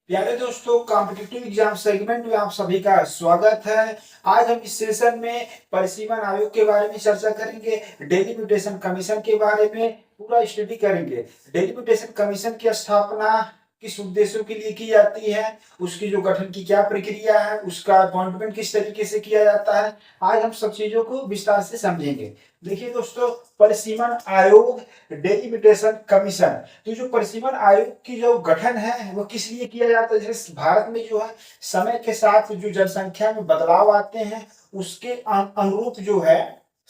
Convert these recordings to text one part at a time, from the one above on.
प्यारे दोस्तों, competitive exam segment में आप सभी का स्वागत है। आज हम इस सेशन में परिसीमन आयोग के बारे में चर्चा करेंगे। डेलिमिटेशन कमीशन के बारे में पूरा स्टडी करेंगे। डेलिमिटेशन कमीशन की स्थापना किस उद्देश्यों के लिए की जाती है, उसकी जो गठन की क्या प्रक्रिया है, उसका अपॉइंटमेंट किस तरीके से किया जाता है, आज हम सब चीजों को विस्तार से समझेंगे। देखिए दोस्तों, परिसीमन आयोग, डेलिमिटेशन कमीशन, तो जो परिसीमन आयोग की जो गठन है वो किस लिए किया जाता है। जैसे भारत में जो है समय के साथ जो जनसंख्या में बदलाव आते हैं उसके अनुरूप जो है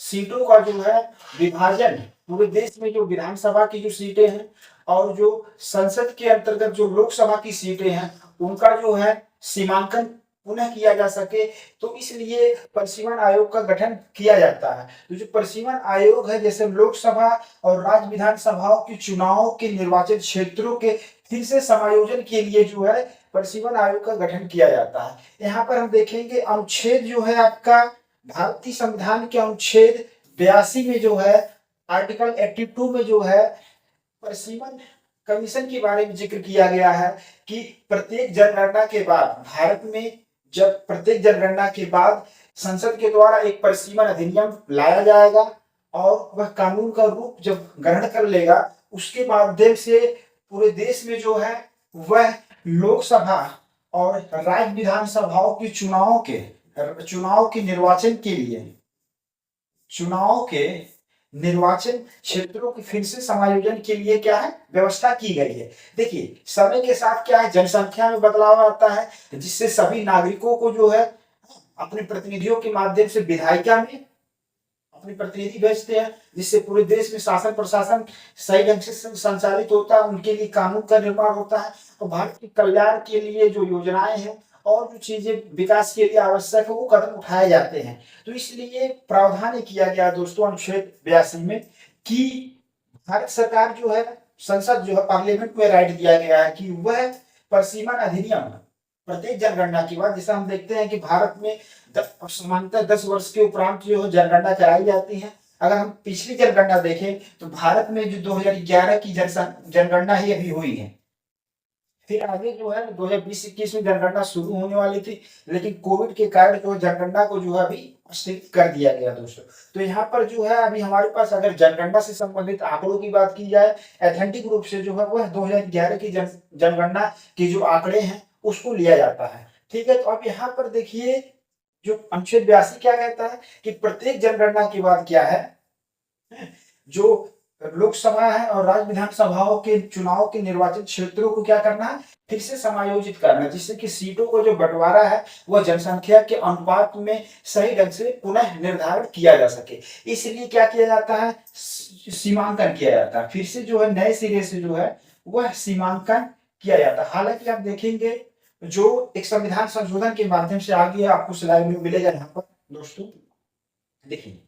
सीटों का जो है विभाजन, पूरे देश में जो विधानसभा की जो सीटें हैं और जो संसद के अंतर्गत जो लोकसभा की सीटें हैं उनका जो है सीमांकन पुनः किया जा सके, तो इसलिए परिसीमन आयोग का गठन किया जाता है। तो जो परिसीमन आयोग है, जैसे लोकसभा और राज्य विधानसभाओं के चुनाव के निर्वाचित क्षेत्रों के फिर से समायोजन के लिए जो है परिसीमन आयोग का गठन किया जाता है। यहाँ पर हम देखेंगे अनुच्छेद जो है आपका भारतीय संविधान के अनुच्छेद 82 में जो है आर्टिकल 82 में जो है परिसीमन कमीशन के बारे में जिक्र किया गया है कि प्रत्येक जनगणना के बाद भारत में, जब प्रत्येक जनगणना के बाद संसद के द्वारा एक परिसीमन अधिनियम लाया जाएगा और वह कानून का रूप जब ग्रहण कर लेगा उसके माध्यम से पूरे देश में जो है वह लोकसभा और राज्य विधानसभाओं के चुनाव के निर्वाचन के लिए चुनाव के निर्वाचन क्षेत्रों के फिर से समायोजन के लिए क्या है व्यवस्था की गई है। देखिए, समय के साथ क्या है जनसंख्या में बदलाव आता है जिससे सभी नागरिकों को जो है अपने प्रतिनिधियों के माध्यम से विधायिका में अपने प्रतिनिधि भेजते हैं, जिससे पूरे देश में शासन प्रशासन सही ढंग से संचालित होता है, उनके लिए कानून का निर्माण होता है और भारत के कल्याण के लिए जो योजनाएं हैं और जो चीजें विकास के लिए आवश्यक है वो कदम उठाए जाते हैं। तो इसलिए प्रावधान किया गया दोस्तों अनुच्छेद 82 में कि भारत सरकार जो है, संसद जो है, पार्लियामेंट में राइट दिया गया है कि वह परिसीमन अधिनियम प्रत्येक जनगणना के बाद, जैसा हम देखते हैं कि भारत में सामान्यतः 10 वर्ष के उपरांत जो है जनगणना कराई जाती है। अगर हम पिछली जनगणना देखें तो भारत में जो 2011 की जनगणना ही अभी हुई है, फिर आगे जो है 2020-21 में जनगणना शुरू होने वाली थी, लेकिन कोविड के कारण जो जनगणना को जो है अभी स्थगित कर दिया गया दोस्तों। तो यहाँ पर जो है अभी हमारे पास अगर जनगणना से संबंधित आंकड़ों की बात की जाए, एथेंटिक रूप से जो है वह 2011 की जनगणना के जो आंकड़े हैं उसको लिया जाता है। ठीक है, तो अब यहाँ पर देखिए जो अनुच्छेद 82 क्या कहता है कि प्रत्येक जनगणना के बाद क्या है, जो लोकसभा है और राज्य विधानसभाओं के चुनाव के निर्वाचित क्षेत्रों को क्या करना है, फिर से समायोजित करना, जिससे कि सीटों को जो बंटवारा है वह जनसंख्या के अनुपात में सही ढंग से पुनः निर्धारण किया जा सके। इसलिए क्या किया जाता है, सीमांकन किया जाता है, फिर से जो है नए सिरे से जो है वह सीमांकन किया जाता है। हालांकि आप देखेंगे जो एक संविधान संशोधन के माध्यम से आगे आपको स्लाइड में मिलेगा, यहाँ पर दोस्तों देखिए,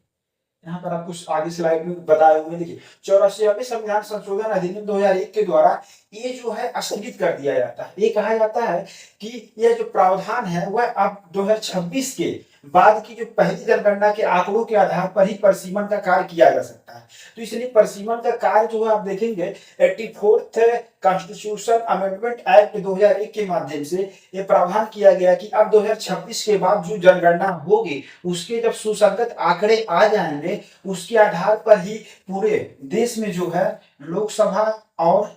यहाँ पर आपको आगे स्लाइड में बताए हुए देखिए 84वें संविधान संशोधन अधिनियम 2001 के द्वारा ये जो है स्थगित कर दिया जाता है। ये कहा जाता है कि यह जो प्रावधान है वह अब 2026 के बाद की जो पहली जनगणना के आंकड़ों के आधार पर ही परिसीमन का कार्य किया जा सकता है। तो इसलिए परिसीमन का कार्य जो है आप देखेंगे 84th कॉन्स्टिट्यूशन अमेंडमेंट एक्ट 2001 के माध्यम से ये प्रावधान किया गया कि अब 2026 के बाद जो जनगणना होगी उसके जब सुसंगत आंकड़े आ जाएंगे उसके आधार पर ही पूरे देश में जो है लोकसभा और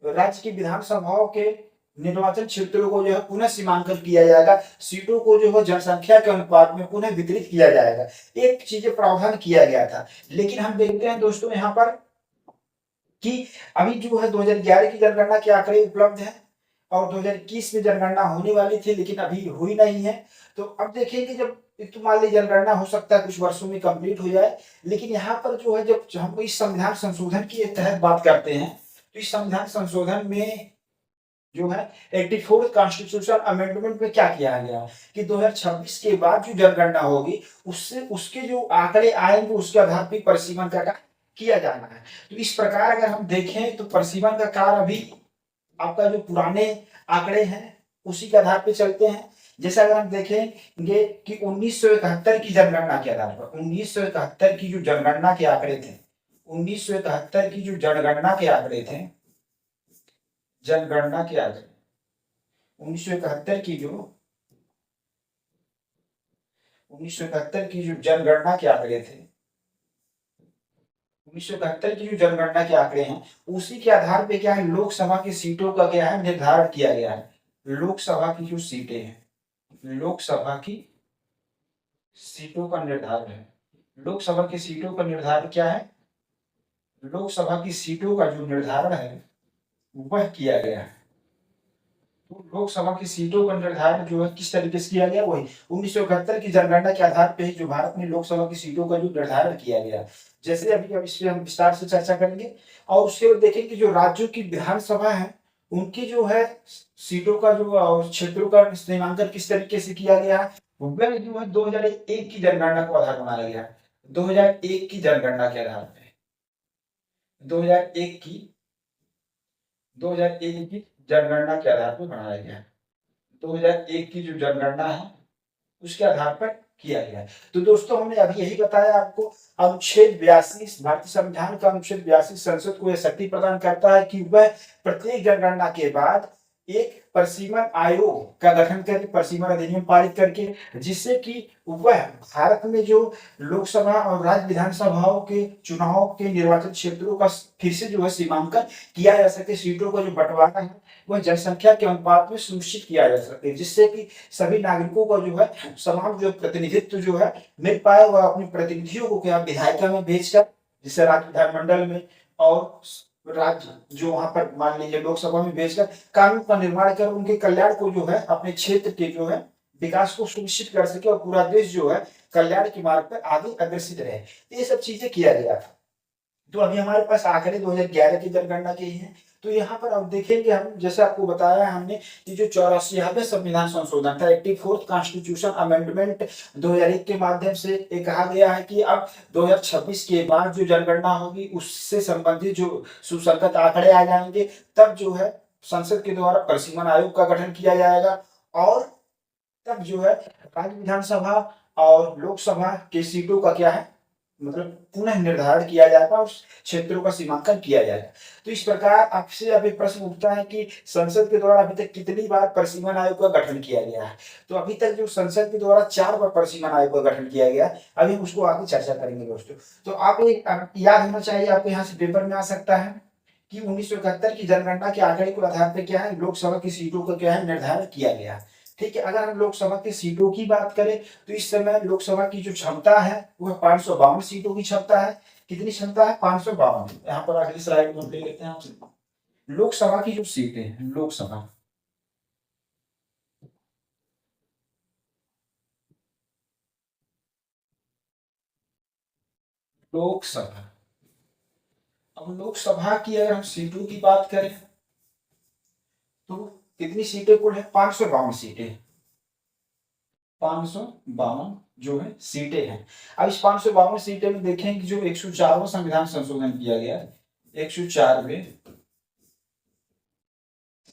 राज्य की विधानसभाओं के निर्वाचन क्षेत्रों को जो है पुनः सीमांकन किया जाएगा, सीटों को जो है जनसंख्या के अनुपात में पुनः वितरित किया जाएगा। एक चीज प्रावधान किया गया था, लेकिन हम देखते हैं दोस्तों यहाँ पर कि अभी जो है 2011 की जनगणना के आंकड़े उपलब्ध हैं और 2021 में जनगणना होने वाली थी लेकिन अभी हुई नहीं है। तो अब देखेंगे जब तो मान लीजिए जनगणना हो सकता है कुछ वर्षों में कंप्लीट हो जाए, लेकिन यहाँ पर जो है जब हम इस संविधान संशोधन की तहत बात करते हैं तो इस संविधान संशोधन में जो है 84 कॉन्स्टिट्यूशन अमेंडमेंट में क्या किया गया कि 2026 के बाद जो जनगणना होगी उससे उसके जो आंकड़े आएंगे उसके आधार पर परिसीमन का कार्य किया जाना है। तो इस प्रकार अगर हम देखें तो परिसीमन का कार्य अभी आपका जो पुराने आंकड़े हैं उसी के आधार पर चलते हैं। जैसे अगर हम देखेंगे कि 1971 की जनगणना के आधार पर 1971 की जो जनगणना के आंकड़े थे 1971 की जो जनगणना के आंकड़े थे जनगणना के आंकड़े 1971 की जो 1971 की जो जनगणना के आंकड़े थे, 1971 की जो जनगणना के आंकड़े हैं, उसी के आधार पे क्या है, लोकसभा की सीटों का क्या है, निर्धारण किया गया है। लोकसभा की जो सीटें हैं, लोकसभा की सीटों का निर्धारण है। लोकसभा की सीटों का निर्धारण क्या है, लोकसभा की सीटों का जो निर्धारण है वह किया गया है। तो लोकसभा की सीटों का निर्धारण जो है किस तरीके से किया गया, वही 1971 की जनगणना के आधार पे ही जो भारत में लोकसभा की सीटों का जो निर्धारण किया गया। जैसे अभी अब इस पे हम विस्तार से चर्चा करेंगे और उसके बाद देखेंगे जो राज्यों की विधानसभा है उनकी जो है सीटों का जो क्षेत्रों का सीमांकन किस तरीके से किया गया है, वह जो है 2001 की जनगणना को आधार बनाया गया। 2001 की जनगणना के आधार पे 2001 की 2001 की जनगणना के आधार पर बनाया गया। 2001 की जो जनगणना है उसके आधार पर किया गया है। तो दोस्तों हमने अभी यही बताया आपको, अनुच्छेद 82 भारतीय संविधान का अनुच्छेद 82 संसद को यह शक्ति प्रदान करता है कि वह प्रत्येक जनगणना के बाद एक परिसीमन आयोग का गठन करके परिसीमन अधिनियम पारित करके, जिससे कि वह भारत में जो लोकसभा और राज्य विधानसभाओं के चुनाव के निर्वाचन क्षेत्रों का फिर से जो है सीमांकन किया जा सके, सीटों का जो बंटवारा है वह जनसंख्या के अनुपात में सुनिश्चित किया जा सके, जिससे कि सभी नागरिकों का जो है समान जो प्रतिनिधित्व जो है मिल पाए, वह अपने प्रतिनिधियों को क्या विधायिका में भेजकर, जिससे राज्य विधानमंडल में और राज्य जो वहां पर मान लीजिए लोकसभा में भेजकर कानून का निर्माण कर उनके कल्याण को जो है अपने क्षेत्र के जो है विकास को सुनिश्चित कर सके और पूरा देश जो है कल्याण के मार्ग पर आगे अग्रसित रहे। ये सब चीजें किया गया था। तो अभी हमारे पास आंकड़े 2011 की जनगणना के ही हैं। तो यहाँ पर अब देखेंगे हम, जैसे आपको बताया हमने, ये जो 84वां संविधान संशोधन था, 84th कॉन्स्टिट्यूशन अमेंडमेंट 2001 के माध्यम से ये कहा गया है कि अब 2026 के बाद जो जनगणना होगी उससे संबंधित जो सुसंगत आंकड़े आ जाएंगे, तब जो है संसद के द्वारा परिसीमन आयोग का गठन किया जाएगा और तब जो है राज्य विधानसभा और लोकसभा की सीटों का क्या है, मतलब पुनः निर्धारण किया जाएगा और क्षेत्रों का सीमांकन किया जाएगा। तो इस प्रकार आपसे अभी प्रश्न उठता है कि संसद के द्वारा अभी तक कितनी बार परिसीमन आयोग का गठन किया गया है। तो अभी तक जो संसद के द्वारा 4 बार परिसीमन आयोग का गठन किया गया है। अभी हम उसको आगे चर्चा करेंगे दोस्तों। तो आप याद होना चाहिए, आपको यहाँ से पेपर में आ सकता है कि 1971 की जनगणना के आंकड़े के आधार पर क्या है, लोकसभा की सीटों का क्या है निर्धारण किया गया है। ठीक है, अगर हम लोकसभा की सीटों की बात करें तो इस समय लोकसभा की जो क्षमता है वह 552 सीटों की क्षमता है। कितनी क्षमता है, 552। यहाँ पर अगली स्लाइड में ले लेते हैं हम लोकसभा की जो सीटें हैं। लोकसभा अब लोकसभा की अगर हम सीटों की बात करें तो कितनी सीटें कुल है, 552 सीटें, 552 जो है सीटें हैं। अब इस 552 सीटें में देखें कि जो 104वां संविधान संशोधन किया गया, 104वें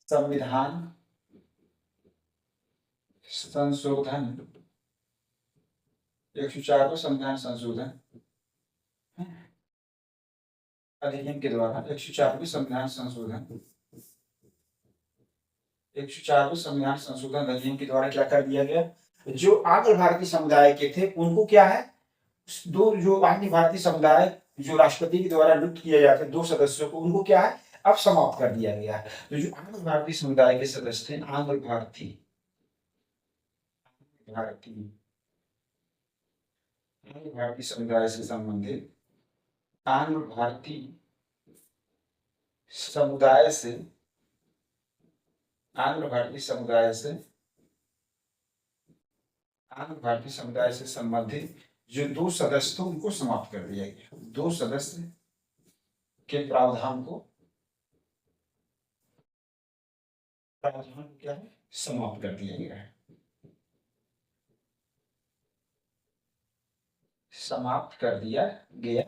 संविधान संशोधन 104वां संविधान संशोधन अधिनियम के द्वारा 104वें संविधान संशोधन 104वें संविधान संशोधन अधिनियम के द्वारा क्या कर दिया गया, जो आंध्र भारतीय समुदाय के थे उनको क्या है, दो जो आंध्र भारतीय समुदाय जो राष्ट्रपति के द्वारा नियुक्त किए जाते 2 सदस्यों को, उनको क्या है अब समाप्त कर दिया गया है। तो जो आंध्र भारतीय समुदाय के सदस्य थे, आंध्र भारतीय भारतीय आंध्र भारतीय समुदाय से संबंधित आंध्र भारतीय समुदाय से आंध्र भारतीय समुदाय से आंध्र भारतीय समुदाय से संबंधित जो 2 सदस्य थे उनको समाप्त कर दिया गया। 2 सदस्य के प्रावधान को क्या है, समाप्त कर दिया गया है, समाप्त कर दिया गया।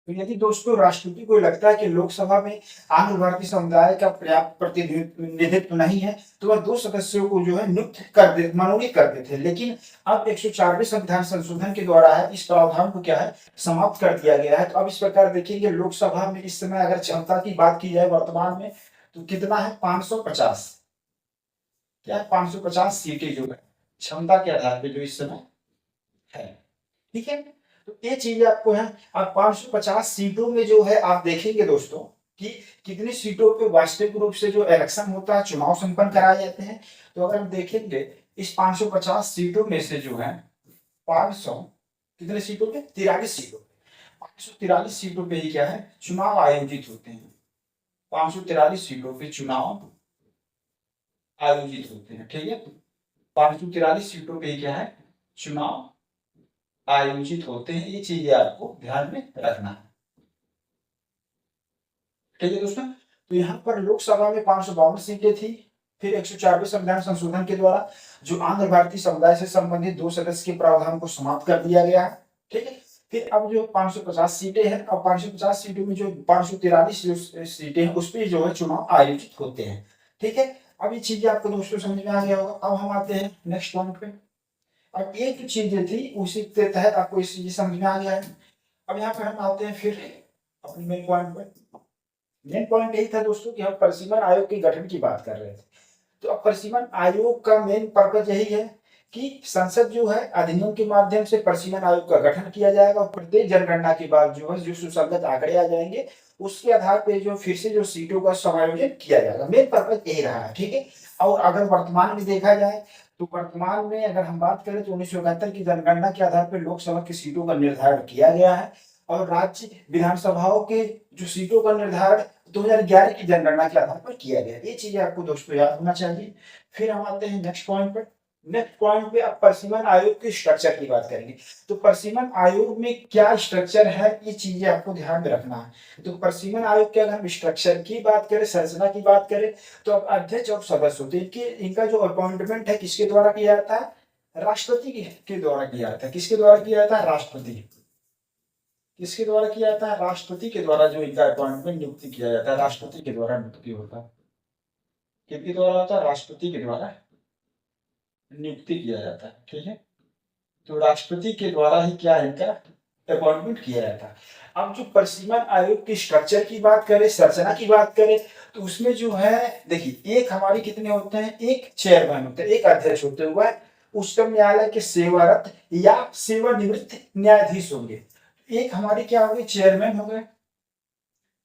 तो यदि दोस्तों राष्ट्रपति को लगता है कि लोकसभा में आंध्र भारतीय समुदाय का पर्याप्त प्रतिनिधित्व नहीं है, तो वह 2 सदस्यों को जो है नियुक्त कर दे, मनोनीत कर देते हैं। लेकिन अब 104वें संविधान संशोधन के द्वारा है इस प्रावधान को क्या है समाप्त कर दिया गया है। तो अब इस प्रकार देखेंगे लोकसभा में इस समय अगर क्षमता की बात की जाए वर्तमान में, तो कितना है 550, क्या 550 सीटें जो है क्षमता के आधार पर जो इस समय है। ठीक है, तो ये चीज आपको है। अब 550 सीटों में जो है आप देखेंगे दोस्तों कि कितनी सीटों पे वास्तविक रूप से जो इलेक्शन होता है, चुनाव संपन्न कराए जाते हैं। तो अगर हम देखेंगे इस 550 सीटों में से जो है 500 कितने सीटों पे 43 सीटों पे 543 सीटों पे ही क्या है चुनाव आयोजित होते हैं। 543 सीटों पे चुनाव आयोजित होते हैं। ठीक है, 543 सीटों पे क्या है चुनाव आयोजित होते हैं। ये चीजें आपको ध्यान में रखना है। ठीक है दोस्तों, तो यहाँ पर लोकसभा में 552 सीटें थी। फिर 104वें संविधान संशोधन के द्वारा जो आंध्र भारतीय समुदाय से संबंधित 2 सदस्य के प्रावधान को समाप्त कर दिया गया है। ठीक है, फिर अब जो 550 सीटें हैं, अब 550 सीटों में जो 543 जो सीटें हैं उस पर जो है चुनाव आयोजित होते हैं। ठीक है, अब ये चीजें आपको दोस्तों समझ में आ गया होगा। अब हम आते हैं नेक्स्ट पॉइंट पे। अब ये जो चीजें थी उसी के तहत आपको इस चीज समझ में आ गया है। अब यहाँ पे हम आते हैं फिर अपने मेन पॉइंट पे। मेन पॉइंट यही था दोस्तों कि हम परिसीमन आयोग के गठन की बात कर रहे थे। तो अब परिसीमन आयोग का मेन पर्पज यही है कि संसद जो है अधिनियम के माध्यम से परिसीमन आयोग का गठन किया जाएगा और प्रत्येक जनगणना के बाद जो है जो सुसंगत आंकड़े आ जाएंगे उसके आधार पर जो फिर से जो सीटों का समायोजन किया जाएगा। मेन पर्पज यही रहा है। ठीक है, और अगर वर्तमान में देखा जाए तो वर्तमान में अगर हम बात करें तो 1971 की जनगणना के आधार पर लोकसभा की सीटों का निर्धारण किया गया है और राज्य विधानसभाओं के जो सीटों का निर्धारण 2011 की जनगणना के आधार पर किया गया। ये चीजें आपको दोस्तों याद होना चाहिए। फिर हम आते हैं नेक्स्ट पॉइंट पर। नेक्स्ट पॉइंट पे अब परिसीमन आयोग के स्ट्रक्चर की बात करेंगे। तो परिसीमन आयोग में क्या स्ट्रक्चर है ये चीजें आपको ध्यान में रखना है। तो परिसीमन आयोग के अगर हम स्ट्रक्चर की बात करें, संरचना की बात करें, तो अब अध्यक्ष और सदस्य होते हैं। इनका जो अपॉइंटमेंट है किसके द्वारा किया जाता है, राष्ट्रपति के द्वारा किया जाता है। किसके द्वारा किया जाता है, राष्ट्रपति। किसके द्वारा किया जाता है, राष्ट्रपति के द्वारा जो इनका अपॉइंटमेंट नियुक्ति किया जाता है, राष्ट्रपति के द्वारा नियुक्ति होता है। किसके द्वारा होता है, राष्ट्रपति के द्वारा नियुक्ति किया जाता है। ठीक है, तो राष्ट्रपति के द्वारा ही क्या इनका अपॉइंटमेंट किया जाता है। अब जो परिसीमन आयोग की स्ट्रक्चर की बात करें, संरचना की बात करें, तो उसमें जो है देखिए एक हमारी कितने होते हैं, एक चेयरमैन होते हैं, एक अध्यक्ष होते हुए उच्चतम न्यायालय के सेवारत या सेवानिवृत्त न्यायाधीश होंगे। एक हमारे क्या हो गए, चेयरमैन हो गए,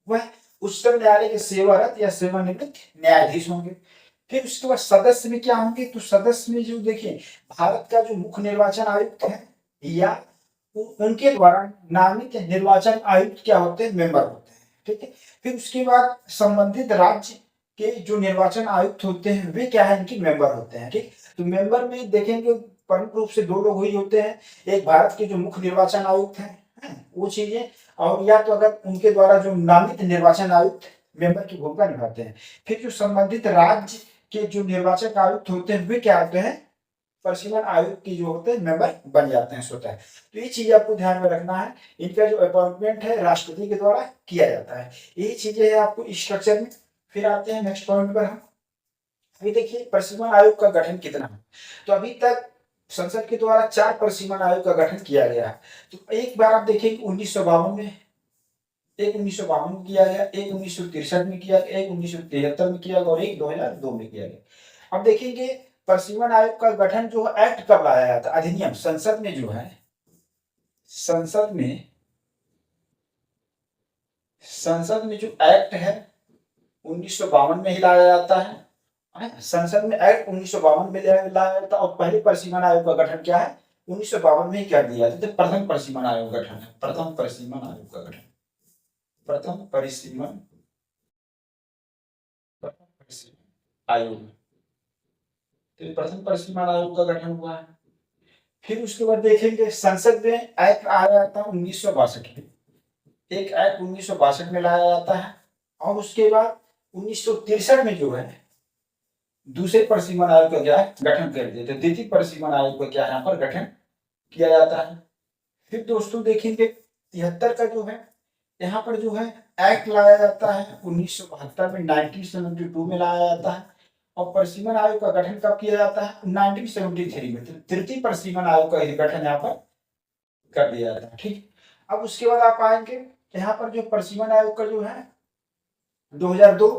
वह उच्चतम न्यायालय के सेवारत या सेवानिवृत्त न्यायाधीश होंगे। फिर उसके बाद सदस्य में क्या होंगे, तो सदस्य में जो देखिए भारत का जो मुख्य निर्वाचन आयुक्त है या उनके द्वारा नामित निर्वाचन आयुक्त क्या होते हैं, मेंबर होते हैं। ठीक है, फिर उसके बाद संबंधित राज्य के जो निर्वाचन आयुक्त होते हैं वे क्या है, इनके मेंबर होते हैं। ठीक, तो मेंबर में देखेंगे प्रमुख रूप से 2 लोग ही होते हैं, एक भारत के जो मुख्य निर्वाचन आयुक्त हैं वो चीजें, और या तो अगर उनके द्वारा जो नामित निर्वाचन आयुक्त मेंबर की भूमिका निभाते हैं। फिर जो संबंधित राज्य के जो निर्वाचन आयुक्त होते हैं वे क्या होते हैं, परिसीमन आयोग की जो होते हैं मेंबर बन जाते हैं स्वतः। तो ये चीज आपको ध्यान में रखना है, इनका जो अपॉइंटमेंट है राष्ट्रपति के द्वारा किया जाता है। यही चीजें है आपको इस स्ट्रक्चर में। फिर आते हैं नेक्स्ट पॉइंट पर। हम अभी देखिए परिसीमन आयोग का गठन कितना है। तो अभी तक संसद के द्वारा 4 परिसीमन आयोग का गठन किया गया है। तो एक बार आप देखेंगे 1952 में, एक 1952 में किया गया, एक 1963 में किया गया, एक 1973 में किया गया और एक 2002 में किया गया। अब देखेंगे परिसीमन आयोग का गठन जो एक्ट कब लाया गया था, अधिनियम संसद में जो है, संसद में जो एक्ट है 1952 में ही लाया जाता है। संसद में एक्ट 1952 में लाया जाता और पहले परिसीमन आयोग का गठन क्या है 1952 में ही कर दिया। तो प्रथम परिसीमन आयोग गठन है, प्रथम परिसीमन आयोग का गठन, प्रथम परिसीमन आयोग, तो प्रथम परिसीमन आयोग का गठन हुआ है। फिर उसके बाद देखेंगे संसद में एक्ट आया था 1962 में, एक एक्ट 1962 में लाया जाता है और उसके बाद 1963 में जो है दूसरे परिसीमन आयोग का क्या है गठन कर दिया, द्वितीय परिसीमन आयोग का क्या यहाँ पर गठन किया जाता है। फिर दोस्तों देखेंगे 73 का जो है यहाँ पर जो है एक्ट लाया जाता है 1972 में, 1972 में लाया जाता है। और परिसीमन आयोग का गठन कब किया जाता है? 1973 में। तृतीय परिसीमन आयोग का गठन यहाँ पर कर दिया जाता है। ठीक, अब उसके बाद आप आएंगे यहाँ पर जो परिसीमन आयोग का जो है 2002,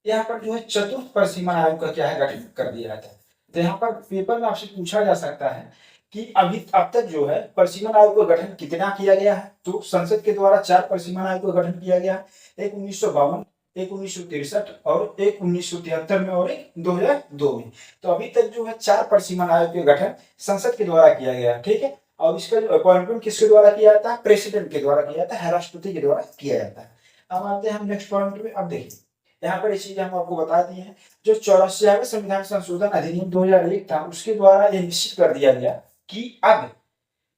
यहाँ पर जो है चतुर्थ परिसीमन आयोग का क्या है गठन कर दिया जाता है। तो यहाँ पर पेपर में आपसे पूछा जा सकता है कि अभी अब तक जो है परिसीमन आयोग का गठन कितना किया गया है? तो संसद के द्वारा 4 परिसीमन आयोग का गठन किया गया, एक 1952, एक 1963 और एक 1973 में और एक 2002 में। तो अभी तक जो है 4 परिसीमन आयोग के गठन संसद के द्वारा किया गया। ठीक है, और इसका जो अपॉइंटमेंट किसके द्वारा किया जाता है? प्रेसिडेंट के द्वारा किया जाता है, राष्ट्रपति के द्वारा किया जाता है। अब आते हैं हम नेक्स्ट पॉइंट में। अब देखिए यहाँ पर ये चीजें हम आपको बता दी हैं। जो 84वें संविधान संशोधन अधिनियम 2001 था, उसके द्वारा ये निश्चित कर दिया गया कि अब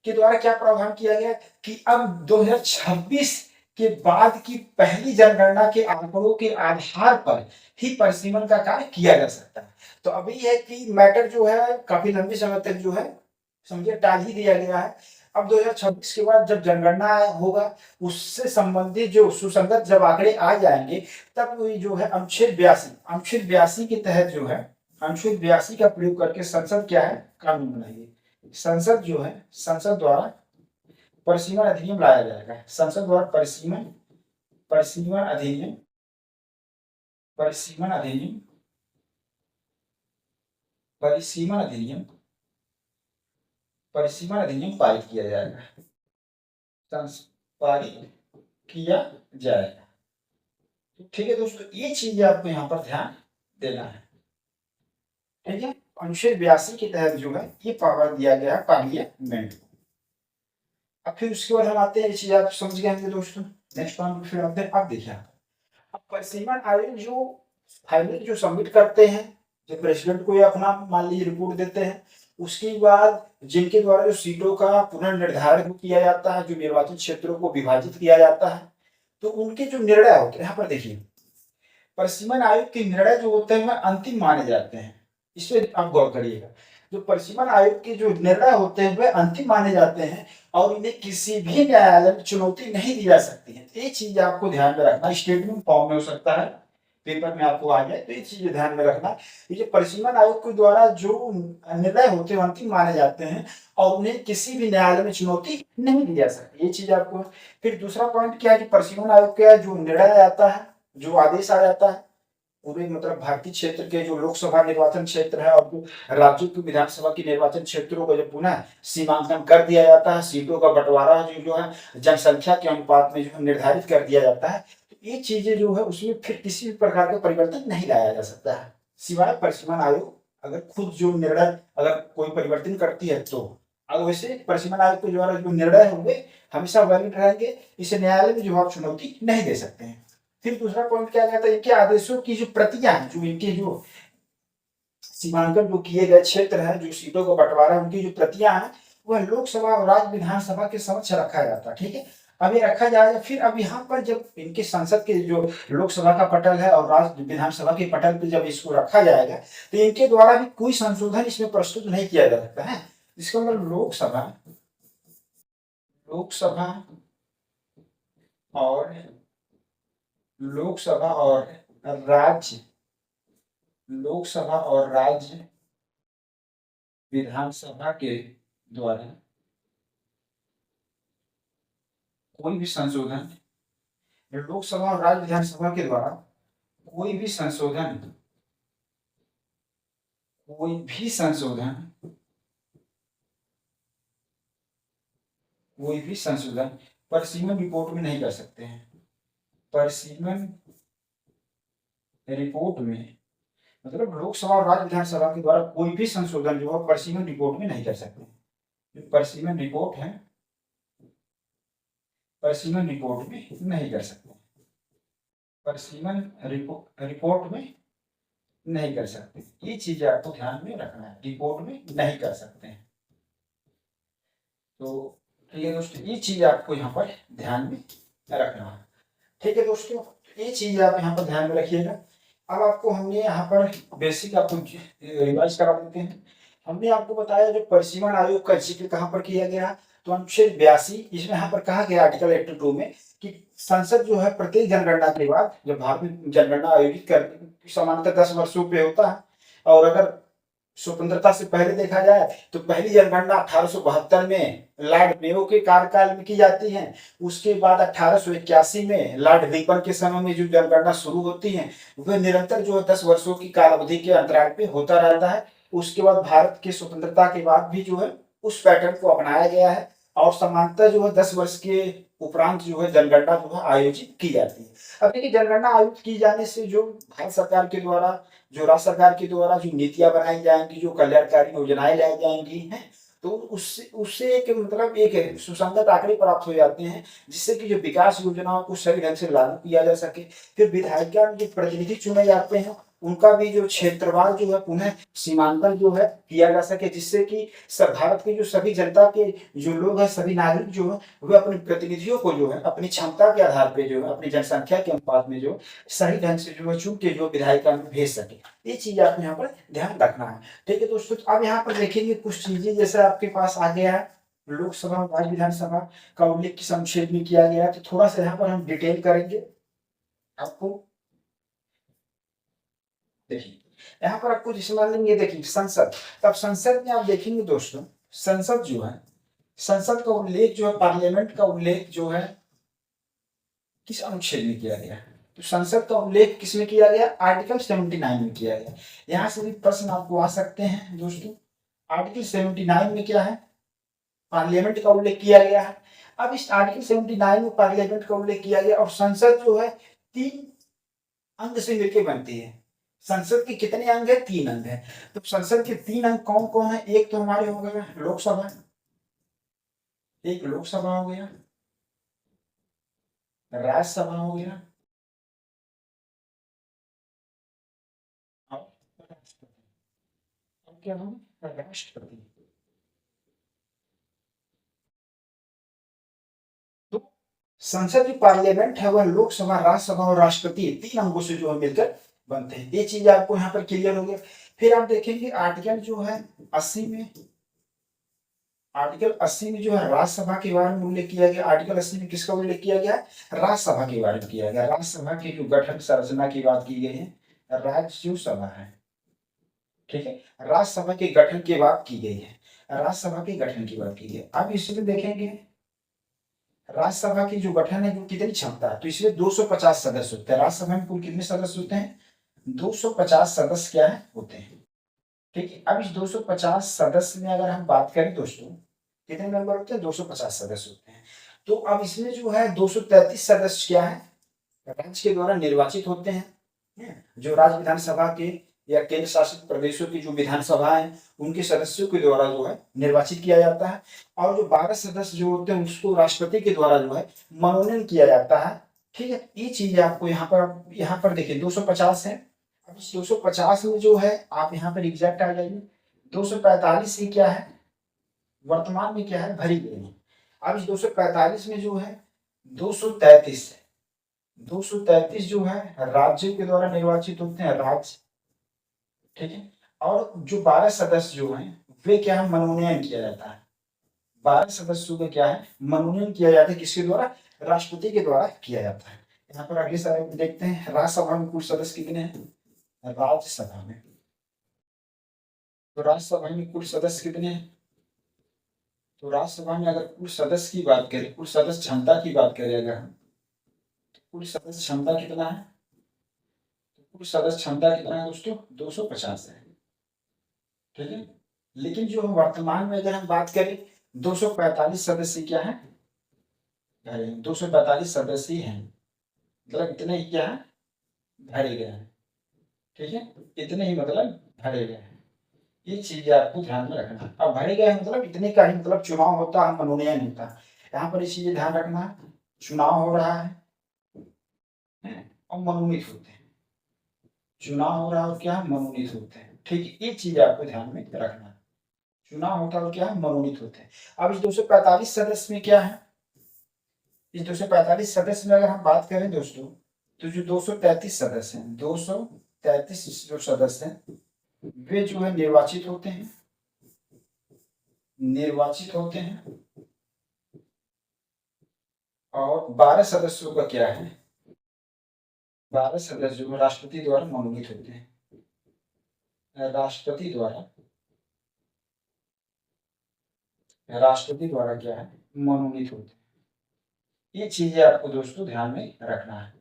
के द्वारा क्या प्रावधान किया गया कि अब 2026 के बाद की पहली जनगणना के आंकड़ों के आधार पर ही परिसीमन का कार्य किया जा सकता है। तो अभी है कि मैटर जो है काफी लंबे समय तक जो है समझिए टाल ही दिया गया है। अब 2026 के बाद जब जनगणना होगा, उससे संबंधित जो सुसंगत जब आंकड़े आ जाएंगे, तब वही जो है अनुच्छेद 82 के तहत जो है अनुच्छेद 82 का प्रयोग करके संसद क्या है कानून बनाएगी। संसद जो है संसद द्वारा परिसीमन अधिनियम लाया जाएगा। संसद द्वारा परिसीमन परिसीमन अधिनियम परिसीमन अधिनियम परिसीमन अधिनियम परिसीमन अधिनियम पारित किया जाएगा, पारित किया जाएगा। ठीक है दोस्तों, ये चीज आपको यहाँ पर ध्यान देना है। ठीक है, अनुच्छेद 82 के तहत जो है ये पावर दिया गया है पार्लियामेंट को। अब फिर उसके बाद हम आते हैं, ये चीज आप समझ गए होंगे दोस्तों। नेक्स्ट पॉइंट फिर आते हैं। अब देखिए अब परिसीमन आयोग जो फाइनल जो सबमिट करते हैं, जो प्रेसिडेंट को या अपना मान लीजिए रिपोर्ट देते हैं, उसके बाद जिनके द्वारा जो सीटों का पुनर्निर्धारण किया जाता है, जो निर्वाचन क्षेत्रों को विभाजित किया जाता है, तो उनके जो निर्णय होते हैं, यहाँ पर देखिए परिसीमन आयोग के निर्णय जो होते हैं वह अंतिम माने जाते हैं। इससे आप गौर करिएगा, जो परिसीमन आयोग के जो निर्णय होते हैं वह अंतिम माने जाते हैं और इन्हें किसी भी न्यायालय में चुनौती नहीं दी जा सकती है। ये चीज आपको ध्यान में रखना, स्टेटमेंट फॉर्म में हो सकता है, पेपर में आपको आ जाए, तो ये चीज ध्यान में रखना। ये जो परिसीमन आयोग के द्वारा जो निर्णय होते हैं अंतिम माने जाते हैं और उन्हें किसी भी न्यायालय में चुनौती नहीं दी जा सकती, ये चीज आपको। फिर दूसरा पॉइंट क्या है कि परिसीमन आयोग का जो निर्णय आता है, जो आदेश आ जाता है, पूरे मतलब भारतीय क्षेत्र के जो लोकसभा निर्वाचन क्षेत्र है और राज्यों की विधानसभा की निर्वाचन क्षेत्रों को जब पुनः सीमांकन कर दिया जाता है, सीटों का बंटवारा जो है जनसंख्या के अनुपात में जो है निर्धारित कर दिया जाता है, तो ये चीजें जो है उसमें फिर किसी भी प्रकार का परिवर्तन नहीं लाया जा सकता है, सिवाय परिसीमन आयोग अगर खुद जो निर्णय अगर कोई परिवर्तन करती है तो। अगर वैसे परिसीमन आयोग के द्वारा जो निर्णय होंगे हमेशा वैलिड रहेंगे, इसे न्यायालय में जो आप चुनौती नहीं दे सकते हैं। फिर दूसरा पॉइंट क्या कहता है, इनके आदेशों की जो प्रतियां हैं, जो इनके जो सीमांकन जो किए गए क्षेत्र है, जो सीटों को बंटवारा है, उनकी जो प्रतियां हैं वह लोकसभा और राज्य विधानसभा के समक्ष रखा जाता है। ठीक है, अब ये रखा जाएगा। फिर अब यहाँ पर जब इनके संसद के जो लोकसभा का पटल है और राज्य विधानसभा के पटल पे जब इसको रखा जाएगा, तो इनके द्वारा भी कोई संशोधन इसमें प्रस्तुत नहीं किया जा सकता है। इसका मतलब लोकसभा और राज्य विधानसभा के द्वारा कोई भी संशोधन, लोकसभा और राज्य विधानसभा के द्वारा कोई भी संशोधन परिसीमन रिपोर्ट में नहीं कर सकते हैं। परिसीमन रिपोर्ट में मतलब लोकसभा और राज्य विधानसभा के द्वारा कोई भी संशोधन जो है परिसीमन रिपोर्ट में नहीं कर सकते। परिसीमन रिपोर्ट है, परिसीमन रिपोर्ट में नहीं कर सकते, परिसीमन रिपोर्ट में नहीं कर सकते। ये चीज आपको ध्यान में रखना है, रिपोर्ट में नहीं कर सकते हैं। तो ठीक है दोस्तों, ये चीज आपको यहाँ पर ध्यान में रखना है। ठीक है दोस्तों, ये चीज आप यहाँ पर ध्यान में रखिएगा। अब आपको हमने यहाँ पर बेसिक आपको रिवाइज करा देते हैं। हमने आपको बताया जो परिसीमन आयोग का जिक्र कहाँ पर किया गया, तो अनुच्छेद 82 इसमें यहाँ पर कहा गया आर्टिकल 82 में कि संसद जो है प्रत्येक जनगणना के बाद, जब भारत में जनगणना आयोजित कर सामान्यतः 10 वर्षों पे होता है, और अगर स्वतंत्रता से पहले देखा जाए तो पहली जनगणना 1872 में लॉर्ड मेयो के कार्यकाल में की जाती है। उसके बाद 1881 में लॉर्ड रिपन के समय में जो जनगणना शुरू होती है वह निरंतर जो है 10 वर्षों की कालावधि के अंतराल पे होता रहता है। उसके बाद भारत की स्वतंत्रता के बाद भी जो है उस पैटर्न को अपनाया गया है, और समानता जो है 10 वर्ष के उपरांत जो है जनगणना जो है आयोजित की जाती है। अब देखिए, जनगणना आयोजित की जाने से जो भारत सरकार के द्वारा, जो राज्य सरकार के द्वारा जो नीतियां बनाई जाएंगी, जो कल्याणकारी योजनाएं लाई जाएंगी हैं, तो उससे उससे एक मतलब एक सुसंगत आंकड़े प्राप्त हो जाते हैं, जिससे कि जो विकास योजनाओं को सही ढंग से लागू किया जा सके। फिर विधायिका में जो प्रतिनिधि चुने जाते हैं उनका भी जो क्षेत्रवार जो है पुनः सीमांकन जो है किया जा सके, जिससे कि सब भारत के जो सभी जनता के जो लोग हैं, सभी नागरिक जो है वह अपने प्रतिनिधियों को जो है अपनी क्षमता के आधार पे जो है अपनी जनसंख्या के अनुपात में जो सही ढंग से जो है चुन के जो विधायिका में भेज सके। ये चीज आपको यहाँ पर ध्यान रखना है। ठीक है दोस्तों, अब यहाँ पर देखेंगे कुछ चीजें, जैसे आपके पास आ गया है लोकसभा और राज्य विधानसभा का उल्लेख किस अनुच्छेद में किया गया है, तो थोड़ा सा यहाँ पर हम डिटेल करेंगे आपको। देखिए, यहाँ पर आपको जिसे मान लेंगे, देखिए संसद, तब संसद में आप देखेंगे दोस्तों, संसद जो है, संसद का उल्लेख जो है, पार्लियामेंट का उल्लेख जो है किस अनुच्छेद में किया गया है, तो संसद का उल्लेख किसमें किया गया, आर्टिकल 79 में किया गया। यहाँ से भी प्रश्न आपको आ सकते हैं दोस्तों। आर्टिकल 79 में क्या है, पार्लियामेंट का उल्लेख किया गया है। अब इस आर्टिकल 79 में पार्लियामेंट का उल्लेख किया गया, और संसद जो है 3 अंग से मिलकर बनती है। संसद के कितने अंग है, 3 अंग है। तो संसद के 3 अंग कौन कौन है, एक तो हमारे हो गया लोकसभा, एक लोकसभा हो गया, राज्यसभा हो गया, और राष्ट्रपति। अब क्या होगा, राष्ट्रपति। तो संसद जो पार्लियामेंट है वह लोकसभा, राज्यसभा और राष्ट्रपति 3 अंगों से जो है मिलकर बनते हैं। ये चीज आपको यहाँ पर क्लियर हो गया। फिर आप देखेंगे आर्टिकल जो है 80 में, आर्टिकल 80 में जो है राज्यसभा के बारे में उल्लेख किया गया। आर्टिकल 80 में किसका उल्लेख किया गया, राज्यसभा के बारे में किया गया। राज्यसभा की जो गठन संरचना की बात की गई है, राज्यसभा है, ठीक है, राज्यसभा के गठन की बात की गई है, राज्यसभा के गठन की बात की गई। अब इसमें देखेंगे राज्यसभा की जो गठन है, जो कितनी क्षमता है, तो इसमें 250 सदस्य होते हैं। राज्यसभा में कुल कितने सदस्य होते हैं, 250 सदस्य क्या है, होते हैं। ठीक है, अब इस 250 सदस्य में अगर हम बात करें दोस्तों, कितने मेंबर होते हैं, 250 सदस्य होते हैं। तो अब इसमें जो है 233 सदस्य क्या है, राज्य के द्वारा निर्वाचित होते हैं। जो राज्य विधानसभा के या केंद्र शासित प्रदेशों की जो विधानसभा है उनके सदस्यों के द्वारा जो है निर्वाचित किया जाता है। और जो 12 सदस्य जो होते हैं उसको राष्ट्रपति के द्वारा जो है मनोनयन किया जाता है। ठीक है, ये चीज आपको यहाँ पर देखिए 250 है। अब इस 250 में जो है आप यहाँ पर एग्जैक्ट आ जाइए, 245 ही क्या है, वर्तमान में क्या है, भरी गई है। अब इस 245 में जो है 233 है, 233 जो है राज्य के द्वारा निर्वाचित होते हैं, राज्य। ठीक है, और जो 12 सदस्य जो हैं वे क्या है, मनोनयन किया जाता है। 12 सदस्यों का क्या है, मनोनयन किया जाता है, किसके द्वारा, राष्ट्रपति के द्वारा किया जाता है। यहाँ पर अगले स्लाइड में देखते हैं राज्यसभा में कुल सदस्य कितने हैं, राज्यसभा में, तो राज्यसभा में कुल सदस्य कितने हैं, तो राज्यसभा में अगर कुल सदस्य की बात करें, कुल सदस्य क्षमता की बात करें अगर हम, तो कुल सदस्य क्षमता कितना है, तो कुल सदस्य क्षमता कितना है दोस्तों, 250 है। ठीक है, लेकिन जो वर्तमान में अगर हम बात करें 245 सदस्य क्या है, 245 सदस्य हैं, मतलब इतने ही क्या है, भरे गए हैं। ठीक है, इतने ही मतलब भरे गए हैं। ये चीज आपको ध्यान में रखना है। अब भरे गए मतलब इतने का ही मतलब चुनाव होता है, मनोनयन होता है। यहाँ पर ये चीजें ध्यान रखना है, चुनाव हो रहा है और मनोनीत होते हैं, चुनाव हो रहा है और क्या मनोनीत होते हैं। ठीक है, ये चीज आपको ध्यान में रखना है, चुनाव होता है और क्या मनोनीत होते हैं। अब इस 245 सदस्य में क्या है, इस 245 सदस्य में अगर हम बात करें दोस्तों, तो जो 233 सदस्य हैं, 233 जो सदस्य हैं वे जो है निर्वाचित होते हैं, निर्वाचित होते हैं। और 12 सदस्यों का क्या है, 12 सदस्य जो राष्ट्रपति द्वारा मनोनीत होते हैं, राष्ट्रपति द्वारा, राष्ट्रपति द्वारा क्या है, मनोनीत होते हैं। ये चीजें आपको दोस्तों ध्यान में रखना है।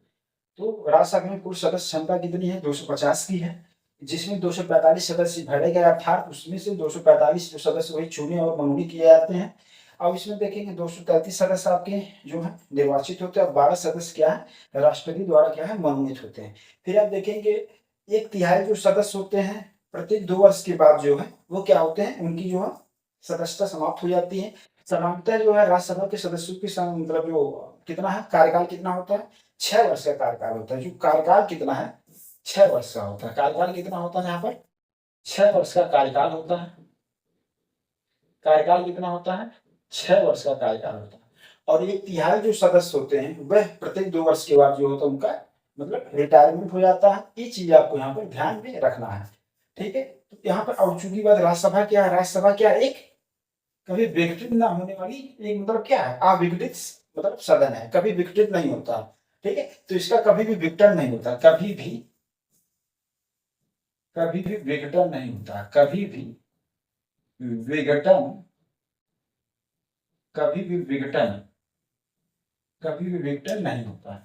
तो राज्यसभा में कुल सदस्य क्षमता कितनी है, 250 की है, जिसमें 245 सदस्य भरे गए, अर्थात उसमें से 245 जो सदस्य वही चुने और मनोनीत किए जाते हैं। अब इसमें देखेंगे 233 सदस्य आपके जो है निर्वाचित होते हैं और 12 सदस्य क्या है राष्ट्रपति द्वारा क्या है मनोनीत होते हैं। फिर आप देखेंगे 1/3 जो सदस्य होते हैं प्रत्येक 2 वर्ष के बाद जो है वो क्या होते हैं, उनकी जो है सदस्यता समाप्त हो जाती है। सामान्यतः जो है राज्यसभा के सदस्यों की मतलब जो कितना है कार्यकाल कितना होता है, 6 वर्ष का कार्यकाल होता है। जो कार्यकाल कितना है, 6 वर्ष का होता है। कार्यकाल कितना होता है यहाँ पर, 6 वर्ष का कार्यकाल होता है। कार्यकाल कितना होता है, 6 वर्ष का कार्यकाल होता है। और 1/3 जो सदस्य होते हैं वह प्रत्येक 2 वर्ष के बाद जो होता है उनका मतलब रिटायरमेंट हो जाता है। ये चीज आपको यहाँ पर ध्यान में रखना है, ठीक है। तो यहाँ पर और चूंकि बात राज्यसभा क्या है, राज्यसभा क्या है, एक कभी विघटित ना होने वाली एक मतलब क्या है अविघटित मतलब सदन है, कभी विघटित नहीं होता, ठीक है। तो इसका कभी भी विघटन नहीं होता, कभी भी विघटन नहीं होता, कभी भी विघटन, कभी भी विघटन, कभी भी विघटन नहीं होता है,